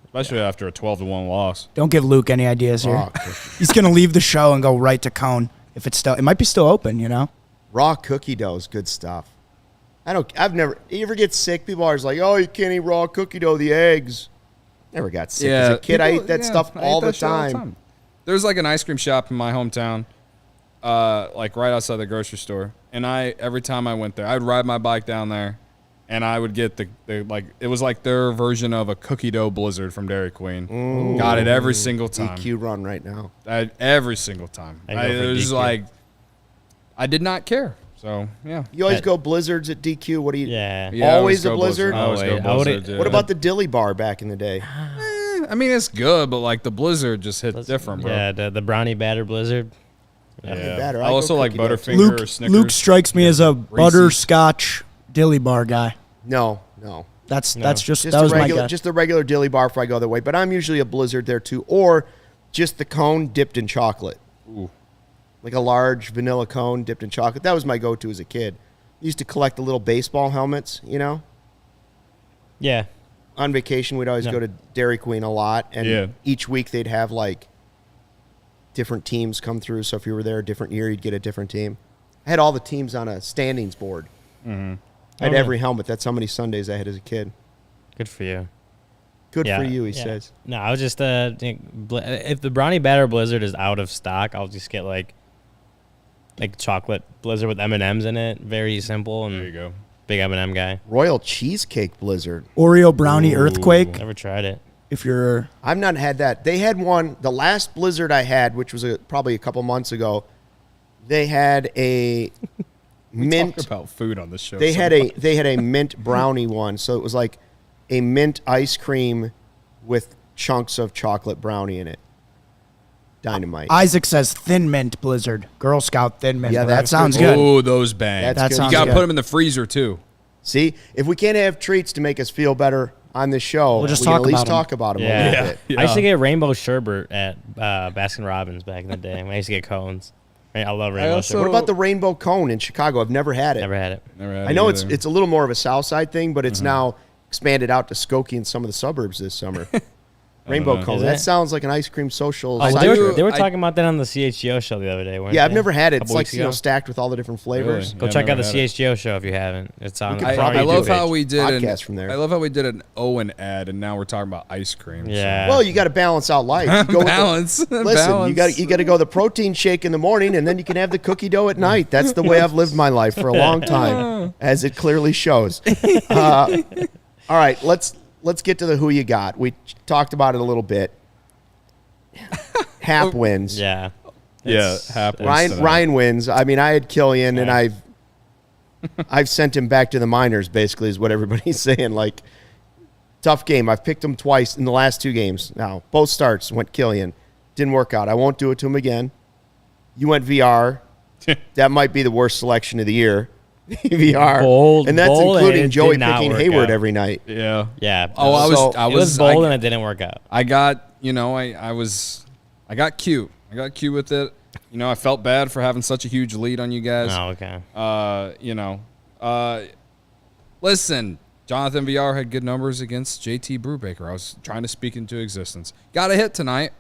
Especially after a 12-1 loss. Don't give Luke any ideas here. He's going to leave the show and go right to Cone. If it's still, it might be still open, Raw cookie dough is good stuff. You ever get sick? People are always like, oh, you can't eat raw cookie dough, the eggs. Never got sick. As a kid, I ate that stuff all the time. There's like an ice cream shop in my hometown, like right outside the grocery store. And every time I went there, I'd ride my bike down there, and I would get it was like their version of a cookie dough blizzard from Dairy Queen. Ooh. Got it every single time. DQ run right now. Every single time. It was like, I did not care. So, yeah. You always go blizzards at DQ. What do you? Yeah. Always a blizzard? I always go blizzard. What about the Dilly Bar back in the day? I mean, it's good, but like the blizzard just hits different, bro. Yeah, the brownie batter blizzard. Yeah. I also like Butterfinger or Snickers. Luke strikes me as a butterscotch Dilly Bar guy. No. That was my guy. Just the regular Dilly Bar if I go that way. But I'm usually a blizzard there too, or just the cone dipped in chocolate. Ooh. Like a large vanilla cone dipped in chocolate. That was my go-to as a kid. I used to collect the little baseball helmets, Yeah. On vacation, we'd always go to Dairy Queen a lot, and each week they'd have like different teams come through. So if you were there a different year, you'd get a different team. I had all the teams on a standings board. I had every helmet. That's how many Sundays I had as a kid. Good for you. Good for you, he says. No, I was just if the Brownie Batter Blizzard is out of stock, I'll just get like chocolate Blizzard with M&Ms in it. Very simple. And there you go. Big M&M guy. Royal Cheesecake Blizzard. Oreo Brownie Earthquake. Never tried it. If you're... I've not had that. They had one, the last Blizzard I had, which was probably a couple months ago, they had a mint... Talk about food on this show. They had a mint brownie one, so it was like a mint ice cream with chunks of chocolate brownie in it. Dynamite. Isaac says Thin Mint Blizzard. Girl Scout Thin Mint. Yeah, that sounds good. good. Oh, those bang. That's you good. got to put them in the freezer, too. See, if we can't have treats to make us feel better on this show, We'll just we can talk at least about 'em. talk about them a little bit. Yeah. I used to get rainbow sherbet at Baskin Robbins back in the day when I used to get cones. I love rainbow sherbet. What about the rainbow cone in Chicago? I've never had it. Never had it. I know it's a little more of a South Side thing, but it's now expanded out to Skokie and some of the suburbs this summer. Rainbow cone. Is That it? sounds like an ice cream social. Oh, side they trip. were talking about that on the CHGO show the other day. Weren't Yeah, I've they? never had it. Couple It's like weeks ago? stacked with all the different flavors. Really? Go Yeah, check out the never had it. CHGO show if you haven't. It's on. could it's on probably our I love YouTube how page. we did Podcast from there. I love how we did an Owen ad, and now we're talking about ice cream. Yeah. Well, you got to balance out life. You go with Balance. listen, Balance. you got to go the protein shake in the morning, and then you can have the cookie dough at night. That's the way I've lived my life for a long time, as it clearly shows. All right, let's get to the who you got. We talked about it a little bit. Happ wins. Yeah. Yeah, Happ wins tonight. Ryan wins. I mean, I had Kilian, and I've sent him back to the minors. Basically, is what everybody's saying. Like, tough game. I've picked him twice in the last two games. Now, both starts went Kilian. Didn't work out. I won't do it to him again. You went VR. That might be the worst selection of the year. VR, Bold, and that's bold, and including it Joey did not picking work Hayward out. every night. Yeah. Yeah. Oh, I It was bold and it didn't work out. I got, I got cute. I got cute with it. I felt bad for having such a huge lead on you guys. Oh, okay. Listen, Jonathan VR had good numbers against JT Brubaker. I was trying to speak into existence. Got a hit tonight.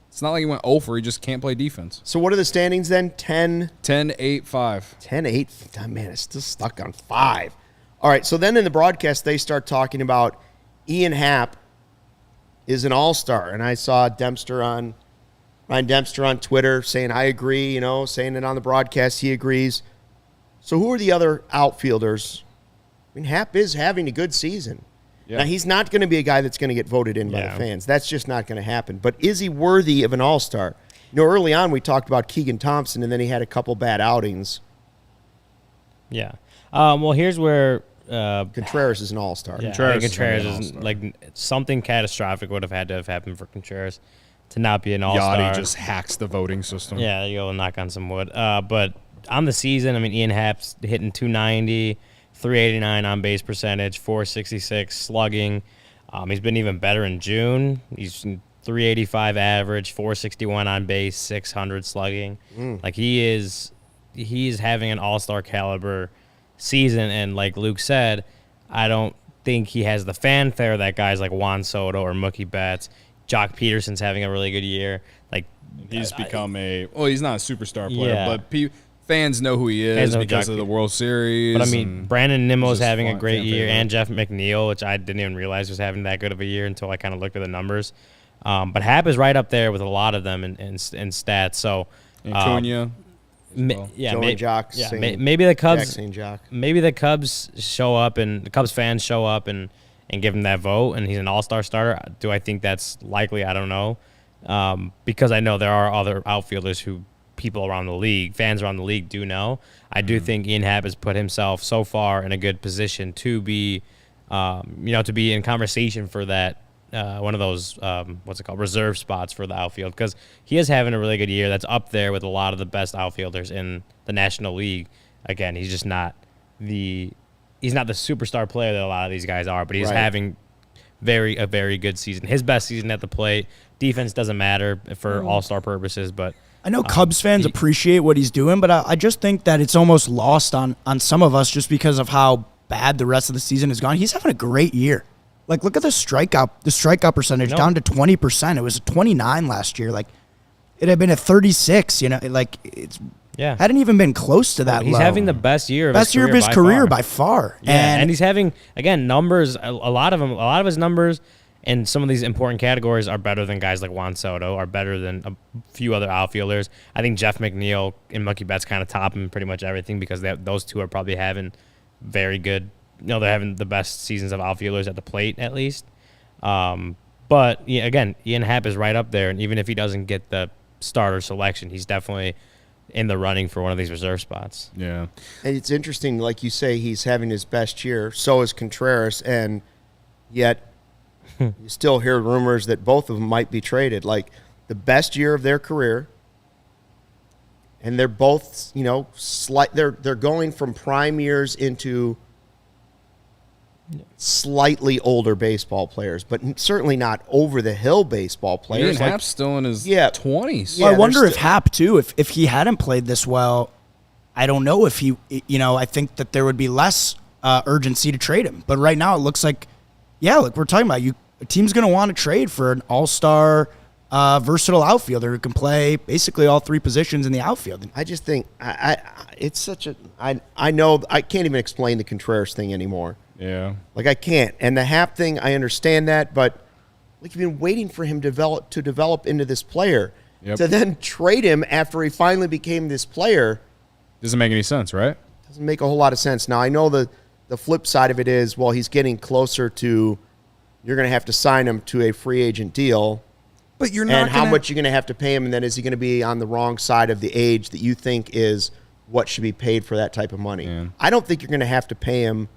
It's not like he went 0 for. He just can't play defense. So what are the standings then? 10, 10-8-5. 10-8. Man, it's still stuck on 5. All right, so then in the broadcast, they start talking about Ian Happ is an all-star. And I saw Ryan Dempster on Twitter saying, I agree, saying it on the broadcast, he agrees. So who are the other outfielders? I mean, Happ is having a good season. Yeah. Now, he's not going to be a guy that's going to get voted in by the fans. That's just not going to happen. But is he worthy of an all-star? Early on we talked about Keegan Thompson, and then he had a couple bad outings. Yeah. Well, here's where Contreras is an all-star. Yeah, Contreras is something catastrophic would have had to have happened for Contreras to not be an all-star. Yachty just hacks the voting system. Yeah, you'll knock on some wood. But on the season, I mean, Ian Happ's hitting 290, 389 on base percentage, 466 slugging. He's been even better in June. He's 385 average, 461 on base, 600 slugging. Like he is having an all-star caliber season, and like Luke said, I don't think he has the fanfare that guys like Juan Soto or Mookie Betts. Jock Peterson's having a really good year. Like he's become he's not a superstar player, but fans know who he is because of the World Series. But I mean, Brandon Nimmo's just having a great year, favorite. and Jeff McNeil, which I didn't even realize was having that good of a year until I kind of looked at the numbers. But Happ is right up there with a lot of them in stats. So And Cunha. Joey Jock. Maybe the Cubs. Jack St. Jock. Maybe the Cubs show up and the Cubs fans show up and give him that vote, and he's an all-star starter. Do I think that's likely? I don't know, because I know there are other outfielders who people around the league, fans around the league, do know. I do think Ian Happ has put himself so far in a good position to be, to be in conversation for that. One of those, reserve spots for the outfield, because he is having a really good year. That's up there with a lot of the best outfielders in the National League. Again, he's just not the superstar player that a lot of these guys are, but he's having a very good season. His best season at the plate. Defense doesn't matter for all-star purposes, but I know Cubs fans appreciate what he's doing, but I just think that it's almost lost on some of us just because of how bad the rest of the season has gone. He's having a great year. Like, look at the strikeout percentage down to 20%. It was 29 last year. Like, it had been at 36. Hadn't even been close to that. He's having the best year of his career by far. Yeah, and he's having numbers. A lot of his numbers in some of these important categories are better than guys like Juan Soto, are better than a few other outfielders. I think Jeff McNeil and Mookie Betts kind of top him pretty much everything because those two are probably having very good. They're having the best seasons of outfielders at the plate at least. But again, Ian Happ is right up there, and even if he doesn't get the starter selection, he's definitely in the running for one of these reserve spots. Yeah. And it's interesting, like you say, he's having his best year. So is Contreras, and yet you still hear rumors that both of them might be traded. Like, the best year of their career, and they're both, they're going from prime years into slightly older baseball players, but certainly not over-the-hill baseball players. Ian Happ's still in his 20s. Well, I wonder if Happ, too, if he hadn't played this well, I don't know if he, I think that there would be less urgency to trade him. But right now it looks like, like we're talking about, a team's going to want to trade for an all-star, versatile outfielder who can play basically all three positions in the outfield. I just think it's such a I know I can't even explain the Contreras thing anymore. Yeah. Like, I can't. And the Happ thing, I understand that, but like, you've been waiting for him to develop into this player. Yep. To then trade him after he finally became this player doesn't make any sense, right? Doesn't make a whole lot of sense. Now, I know the flip side of it is, well, he's getting closer to, you're going to have to sign him to a free agent deal. But you're not. And how much you're going to have to pay him, and then is he going to be on the wrong side of the age that you think is what should be paid for that type of money? Yeah. I don't think you're going to have to pay him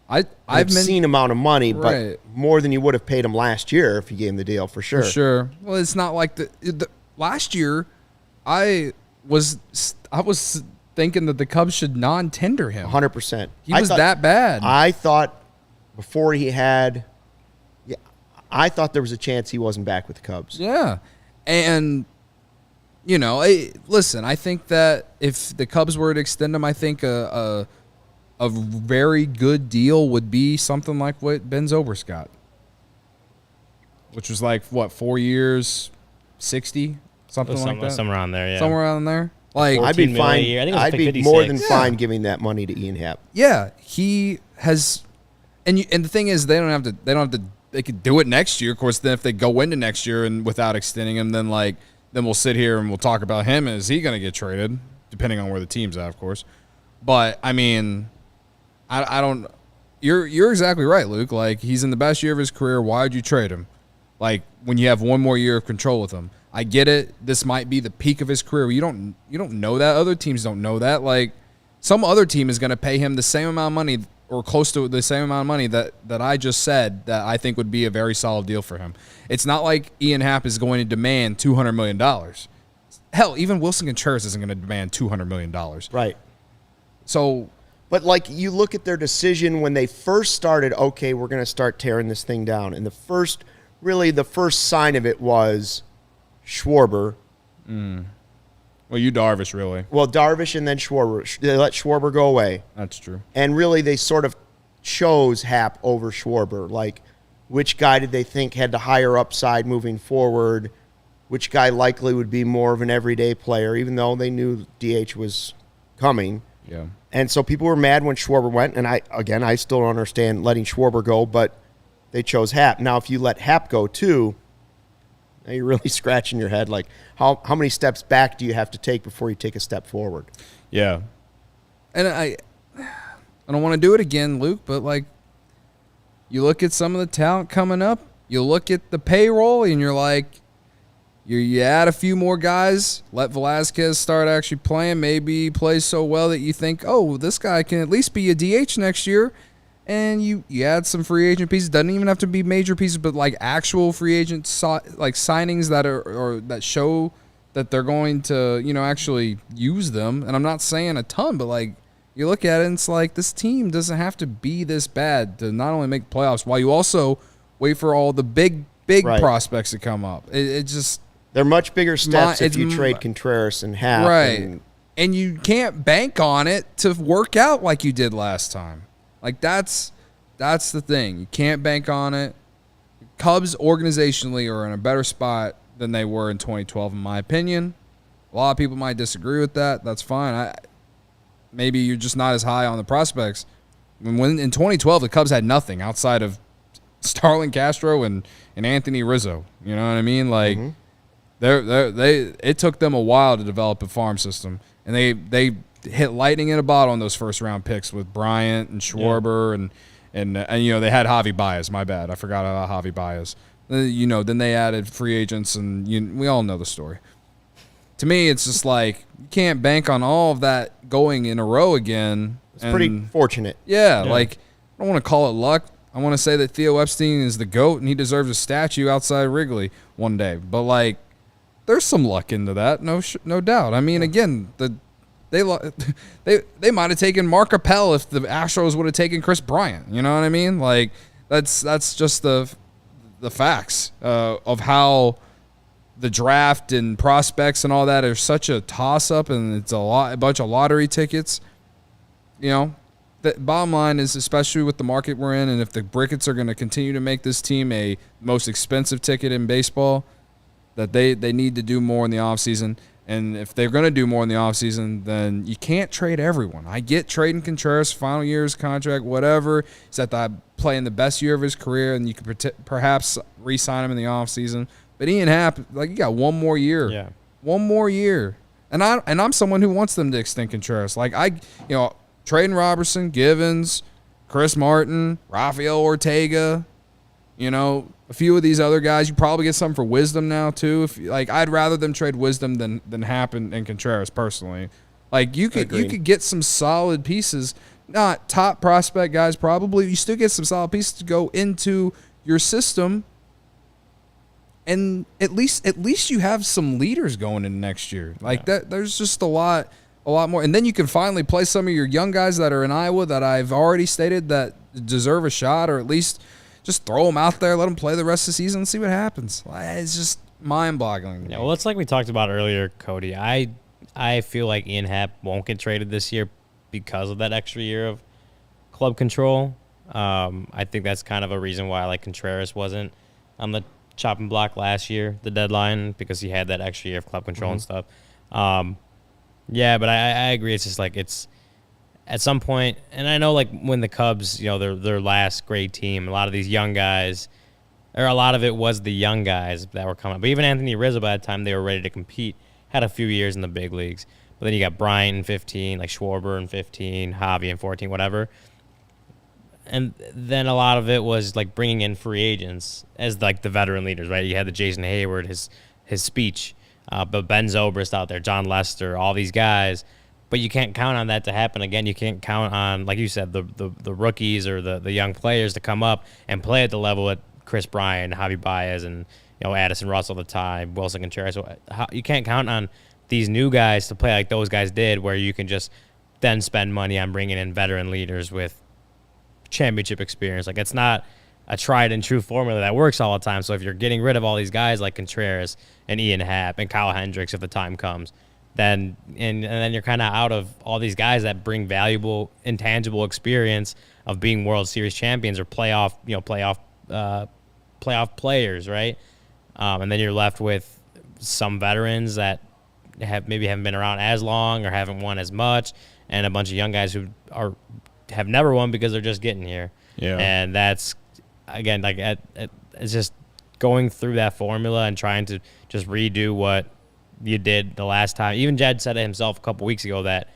I've obscene amount of money, right, but more than you would have paid him last year if you gave him the deal, for sure. For sure. Well, it's not like the last year. I was thinking that the Cubs should non-tender him. 100%. He was that bad. I thought before he had. Yeah, I thought there was a chance he wasn't back with the Cubs. Yeah, and listen, I think that if the Cubs were to extend him, I think a very good deal would be something like what Ben Zobrist got, which was like, 4 years, 60, something like that? Somewhere around there, yeah. Somewhere around there. Like, I'd be fine. I'd be more than fine giving that money to Ian Happ. Yeah, he has, and the thing is, they don't have to. They could do it next year. Of course, then if they go into next year and without extending him, then we'll sit here and we'll talk about him. Is he going to get traded? Depending on where the team's at, of course. But I mean, I don't. You're exactly right, Luke. Like, he's in the best year of his career. Why would you trade him? Like, when you have one more year of control with him. I get it. This might be the peak of his career. You don't know that. Other teams don't know that. Like, some other team is going to pay him the same amount of money or close to the same amount of money that I just said that I think would be a very solid deal for him. It's not like Ian Happ is going to demand $200 million. Hell, even Wilson Contreras isn't going to demand $200 million. Right. So, but like, you look at their decision when they first started, okay, we're going to start tearing this thing down. And the first sign of it was Schwarber. Well, you Darvish, really. Well, Darvish and then Schwarber. They let Schwarber go away. That's true. And really, they sort of chose Happ over Schwarber. Like, which guy did they think had the higher upside moving forward? Which guy likely would be more of an everyday player, even though they knew DH was coming. Yeah. And so people were mad when Schwarber went. And I still don't understand letting Schwarber go, but they chose Happ. Now, if you let Happ go too, now you're really scratching your head. Like, how many steps back do you have to take before you take a step forward? Yeah. And I don't want to do it again, Luke, but like, you look at some of the talent coming up, you look at the payroll, and you're like, you add a few more guys, let Velasquez start actually playing, maybe he plays so well that you think, oh, this guy can at least be a DH next year. And you add some free agent pieces. Doesn't even have to be major pieces, but like actual free agent signings that are or that show that they're going to actually use them. And I'm not saying a ton, but like, you look at it and it's like, this team doesn't have to be this bad to not only make playoffs while you also wait for all the big right, prospects to come up. It just, they're much bigger steps if you trade Contreras and Happ. Right, and you can't bank on it to work out like you did last time. Like, that's That's the thing. You can't bank on it. Cubs organizationally are in a better spot than they were in 2012, in my opinion. A lot of people might disagree with that. That's fine. Maybe you're just not as high on the prospects. When in 2012, the Cubs had nothing outside of Starlin Castro and Anthony Rizzo. You know what I mean? Like, it took them a while to develop a farm system, and they hit lightning in a bottle on those first round picks with Bryant and Schwarber and they had Javi Baez. My bad, I forgot about Javi Baez. Then they added free agents, and we all know the story. To me, it's just like you can't bank on all of that going in a row again. It's pretty fortunate. Yeah, like I don't want to call it luck. I want to say that Theo Epstein is the GOAT and he deserves a statue outside Wrigley one day. But like, there's some luck into that, no doubt. I mean, again, they might have taken Mark Appel if the Astros would have taken Chris Bryant. You know what I mean? Like that's just the facts of how the draft and prospects and all that are such a toss-up, and it's a bunch of lottery tickets. The bottom line is, especially with the market we're in, and if the Brickets are going to continue to make this team a most expensive ticket in baseball, that they need to do more in the offseason. And if they're going to do more in the offseason, then you can't trade everyone. I get trading Contreras, final year of his contract, whatever. He's at the playing the best year of his career, and you could perhaps re-sign him in the offseason. But Ian Happ, like, you got one more year. Yeah. One more year. And I'm someone who wants them to extend Contreras. Like, trading Robertson, Givens, Chris Martin, Rafael Ortega, a few of these other guys. You probably get some for Wisdom now too. I'd rather them trade Wisdom than Happ and Contreras personally. Like you could get some solid pieces, not top prospect guys probably. You still get some solid pieces to go into your system. And at least you have some leaders going in next year. That there's just a lot more. And then you can finally play some of your young guys that are in Iowa that I've already stated that deserve a shot, or at least just throw them out there, let them play the rest of the season and see what happens. It's just mind-boggling. Yeah, well, it's like we talked about earlier, Cody. I feel like Ian Happ won't get traded this year because of that extra year of club control. I think that's kind of a reason why Contreras wasn't on the chopping block last year, the deadline, because he had that extra year of club control and stuff. Yeah, but I agree. It's just it's at some point, and I know when the Cubs, their last great team, a lot of these young guys, or a lot of it was the young guys that were coming up. But even Anthony Rizzo, by the time they were ready to compete, had a few years in the big leagues. But then you got Bryant in 15, Schwarber in 15, Javi in 14, whatever. And then a lot of it was bringing in free agents as the veteran leaders, right? You had the Jason Hayward, his speech, but Ben Zobrist out there, John Lester, all these guys. But you can't count on that to happen again. You can't count on, like you said, the rookies or the young players to come up and play at the level at Chris Bryant, Javi Baez, and Addison Russell at the time, Wilson Contreras. You can't count on these new guys to play like those guys did, where you can just then spend money on bringing in veteran leaders with championship experience. It's not a tried and true formula that works all the time. So if you're getting rid of all these guys like Contreras and Ian Happ and Kyle Hendricks if the time comes, then then you're kind of out of all these guys that bring valuable, intangible experience of being World Series champions or playoff players, right? And then you're left with some veterans that haven't been around as long or haven't won as much, and a bunch of young guys who have never won because they're just getting here. Yeah. And that's, again, it's just going through that formula and trying to just redo what you did the last time. Even Jed said it himself a couple weeks ago that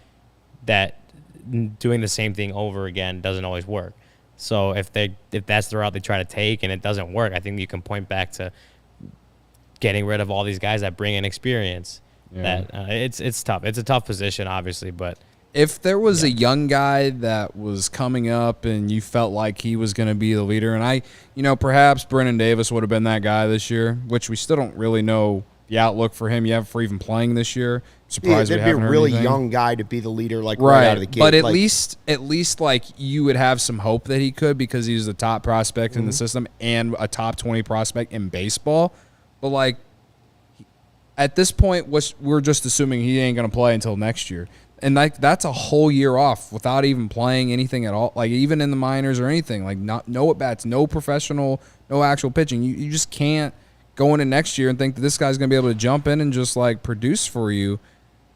doing the same thing over again doesn't always work. So if that's the route they try to take and it doesn't work, I think you can point back to getting rid of all these guys that bring in experience. Yeah. That it's tough. It's a tough position, obviously, but if there was a young guy that was coming up and you felt like he was going to be the leader, and perhaps Brennan Davis would have been that guy this year, which we still don't really know the outlook for him yet for even playing this year. Surprised we haven't heard anything. There'd be a really young guy to be the leader, right out of the gate. But at least you would have some hope that he could, because he's the top prospect in the system and a top 20 prospect in baseball. But at this point, we're just assuming he ain't going to play until next year. And like that's a whole year off without even playing anything at all, like even in the minors or anything. Like no at bats, no professional, no actual pitching. You just can't go into next year and think that this guy's gonna be able to jump in and just like produce for you.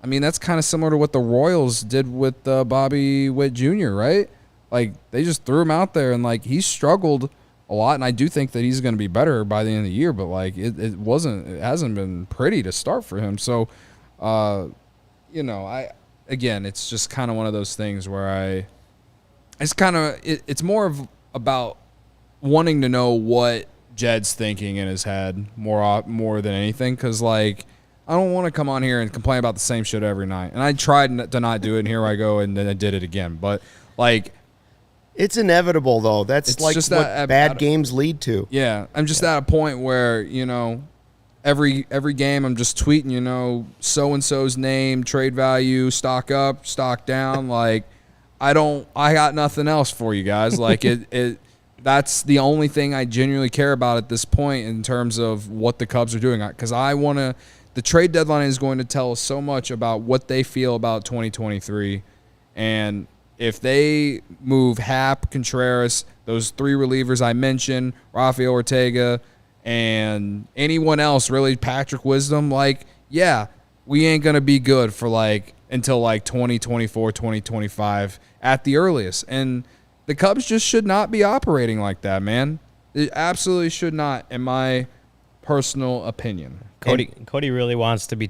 I mean, that's kind of similar to what the Royals did with Bobby Witt Jr., right? Like they just threw him out there and like he struggled a lot, and I do think that he's going to be better by the end of the year, but like it hasn't been pretty to start for him. So, it's just kind of one of those things where it's more of about wanting to know what Jed's thinking in his head more than anything, because like I don't want to come on here and complain about the same shit every night, and I tried to not do it, and here I go and then I did it again, but like. It's inevitable, though. That's like what bad games lead to. Yeah, I'm just at a point where, every game I'm just tweeting, so-and-so's name, trade value, stock up, stock down. Like, I got nothing else for you guys. Like, that's the only thing I genuinely care about at this point in terms of what the Cubs are doing. Because the trade deadline is going to tell us so much about what they feel about 2023. And if they move Happ, Contreras, those three relievers I mentioned, Rafael Ortega, and anyone else, really, Patrick Wisdom, like, yeah, we ain't going to be good for, like, until, like, 2024, 2025 at the earliest. And the Cubs just should not be operating like that, man. It absolutely should not, in my personal opinion. Cody really wants to be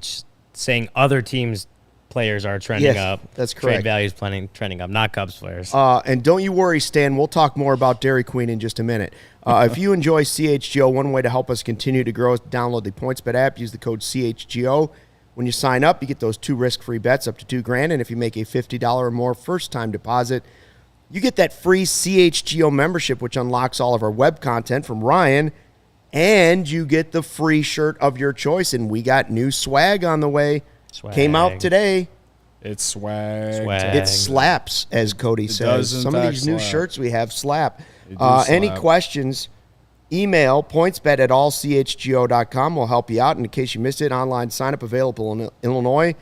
saying other teams' players are trending up. That's correct. Trade values trending up, not Cubs players. And don't you worry, Stan. We'll talk more about Dairy Queen in just a minute. If you enjoy CHGO, one way to help us continue to grow is download the PointsBet app. Use the code CHGO. When you sign up, you get those 2 risk-free bets up to $2,000. And if you make a $50 or more first-time deposit, you get that free CHGO membership, which unlocks all of our web content from Ryan. And you get the free shirt of your choice. And we got new swag on the way. Came out today. It's swag. It slaps, as Cody says. Some of these new shirts we have slap. Any questions, email pointsbet@allchgo.com. We'll help you out. And in case you missed it, online sign-up available in Illinois.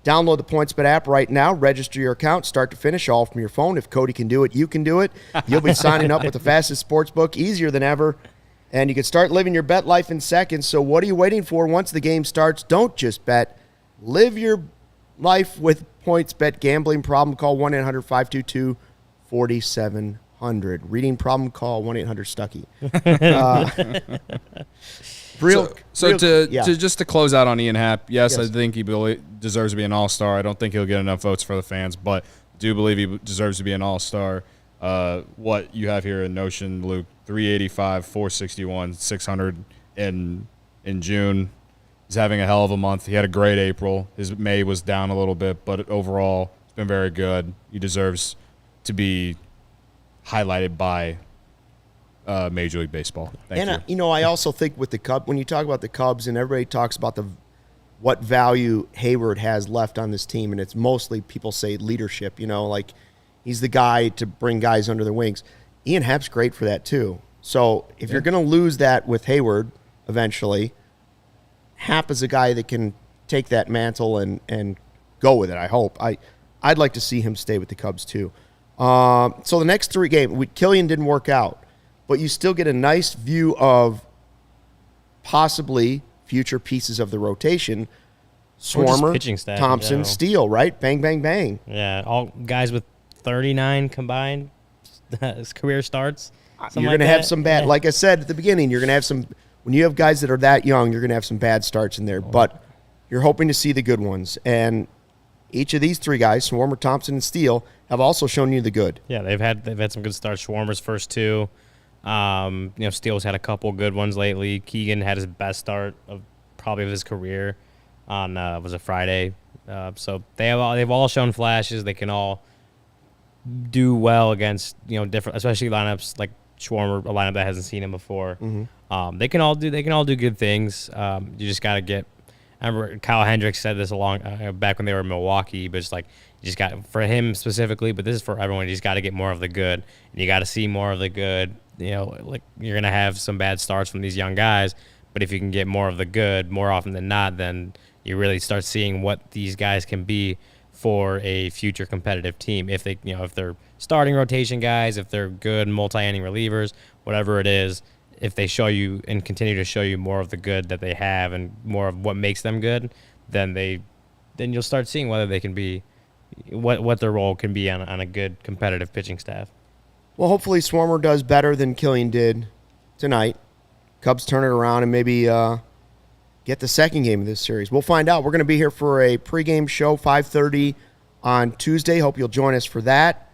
Download the PointsBet app right now. Register your account, start to finish, all from your phone. If Cody can do it, you can do it. You'll be signing up with the fastest sports book, easier than ever. And you can start living your bet life in seconds. So what are you waiting for? Once the game starts, don't just bet. Live your life with PointsBet. Gambling problem, call 1-800-522-4700. Reading problem, call 1-800-STUCKY. Just to close out on Ian Happ, yes, I think he deserves to be an all-star. I don't think he'll get enough votes for the fans, but do believe he deserves to be an all-star. What you have here in Notion, Luke, 385, 461, 600 in June. He's having a hell of a month. He had a great April. His May was down a little bit, but overall, it's been very good. He deserves to be highlighted by Major League Baseball. Thank you. I also think with the Cubs, when you talk about the Cubs and everybody talks about what value Hayward has left on this team, and it's mostly people say leadership, like he's the guy to bring guys under their wings. Ian Happ's great for that too. So if you're going to lose that with Hayward eventually, Happ is a guy that can take that mantle and go with it, I hope. I'd like to see him stay with the Cubs, too. So the next 3 games, Kilian didn't work out, but you still get a nice view of possibly future pieces of the rotation. Swarmer, Thompson, Steele, right? Bang, bang, bang. Yeah, all guys with 39 combined career starts. You're going to have some bad, like I said at the beginning, you're going to have some. When you have guys that are that young, you're going to have some bad starts in there, but you're hoping to see the good ones. And each of these 3 guys, Swarmer, Thompson, and Steele, have also shown you the good. Yeah, they've had some good starts. Swarmer's first 2. Steele's had a couple good ones lately. Keegan had his best start of his career on was a Friday. So they've all shown flashes. They can all do well against different, especially lineups like Schwarmer, a lineup that hasn't seen him before. Mm-hmm. They can all do good things. You just got to get. I remember Kyle Hendricks said this back when they were in Milwaukee, but it's like you just got, for him specifically, but this is for everyone. You just got to get more of the good, and you got to see more of the good. Like you're gonna have some bad starts from these young guys, but if you can get more of the good more often than not, then you really start seeing what these guys can be for a future competitive team. If they, if they're starting rotation guys, if they're good multi-inning relievers, whatever it is, if they show you and continue to show you more of the good that they have and more of what makes them good, then you'll start seeing whether they can be what their role can be on a good competitive pitching staff. Well, hopefully Swarmer does better than Kilian did tonight. Cubs turn it around and maybe get the second game of this series. We'll find out. We're going to be here for a pregame show, 5:30 on Tuesday. Hope you'll join us for that.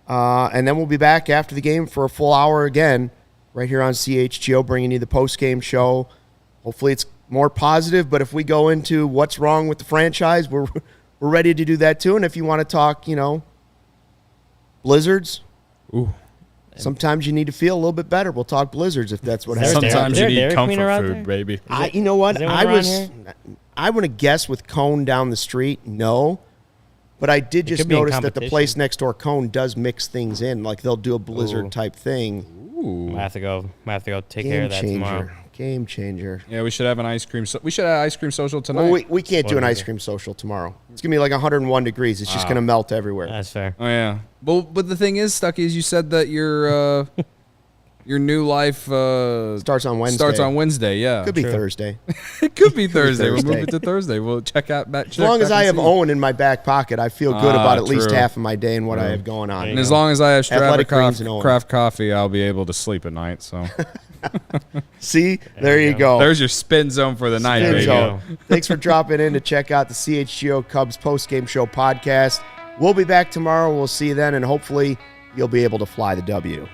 And then we'll be back after the game for a full hour again, right here on CHGO, bringing you the postgame show. Hopefully it's more positive, but if we go into what's wrong with the franchise, we're ready to do that too. And if you want to talk, blizzards, sometimes you need to feel a little bit better. We'll talk blizzards if that's what happens. Sometimes you need Dairy comfort Queen food, there? baby. You know what? I want to guess with Cone down the street, no. But I did just notice that the place next door, Cone, does mix things in. Like they'll do a blizzard type thing. I have to go take care of that tomorrow. Game changer. Yeah, we should have an ice cream. We should have ice cream social tonight. Well, we can't do an ice cream social tomorrow. It's gonna be like 101 degrees. It's just gonna melt everywhere. That's fair. Oh yeah. But the thing is, Stucky, is you said that your new life starts on Wednesday. Starts on Wednesday. Yeah. Could be Thursday. It could be Thursday. We'll move it to Thursday. We'll check out. As long as I have Owen in my back pocket, I feel good about at least half of my day and what I have going on. And as long as I have craft coffee, I'll be able to sleep at night. So. See, there you go. There's your spin zone for the night. Baby. Thanks for dropping in to check out the CHGO Cubs Postgame Show podcast. We'll be back tomorrow. We'll see you then, and hopefully you'll be able to fly the W.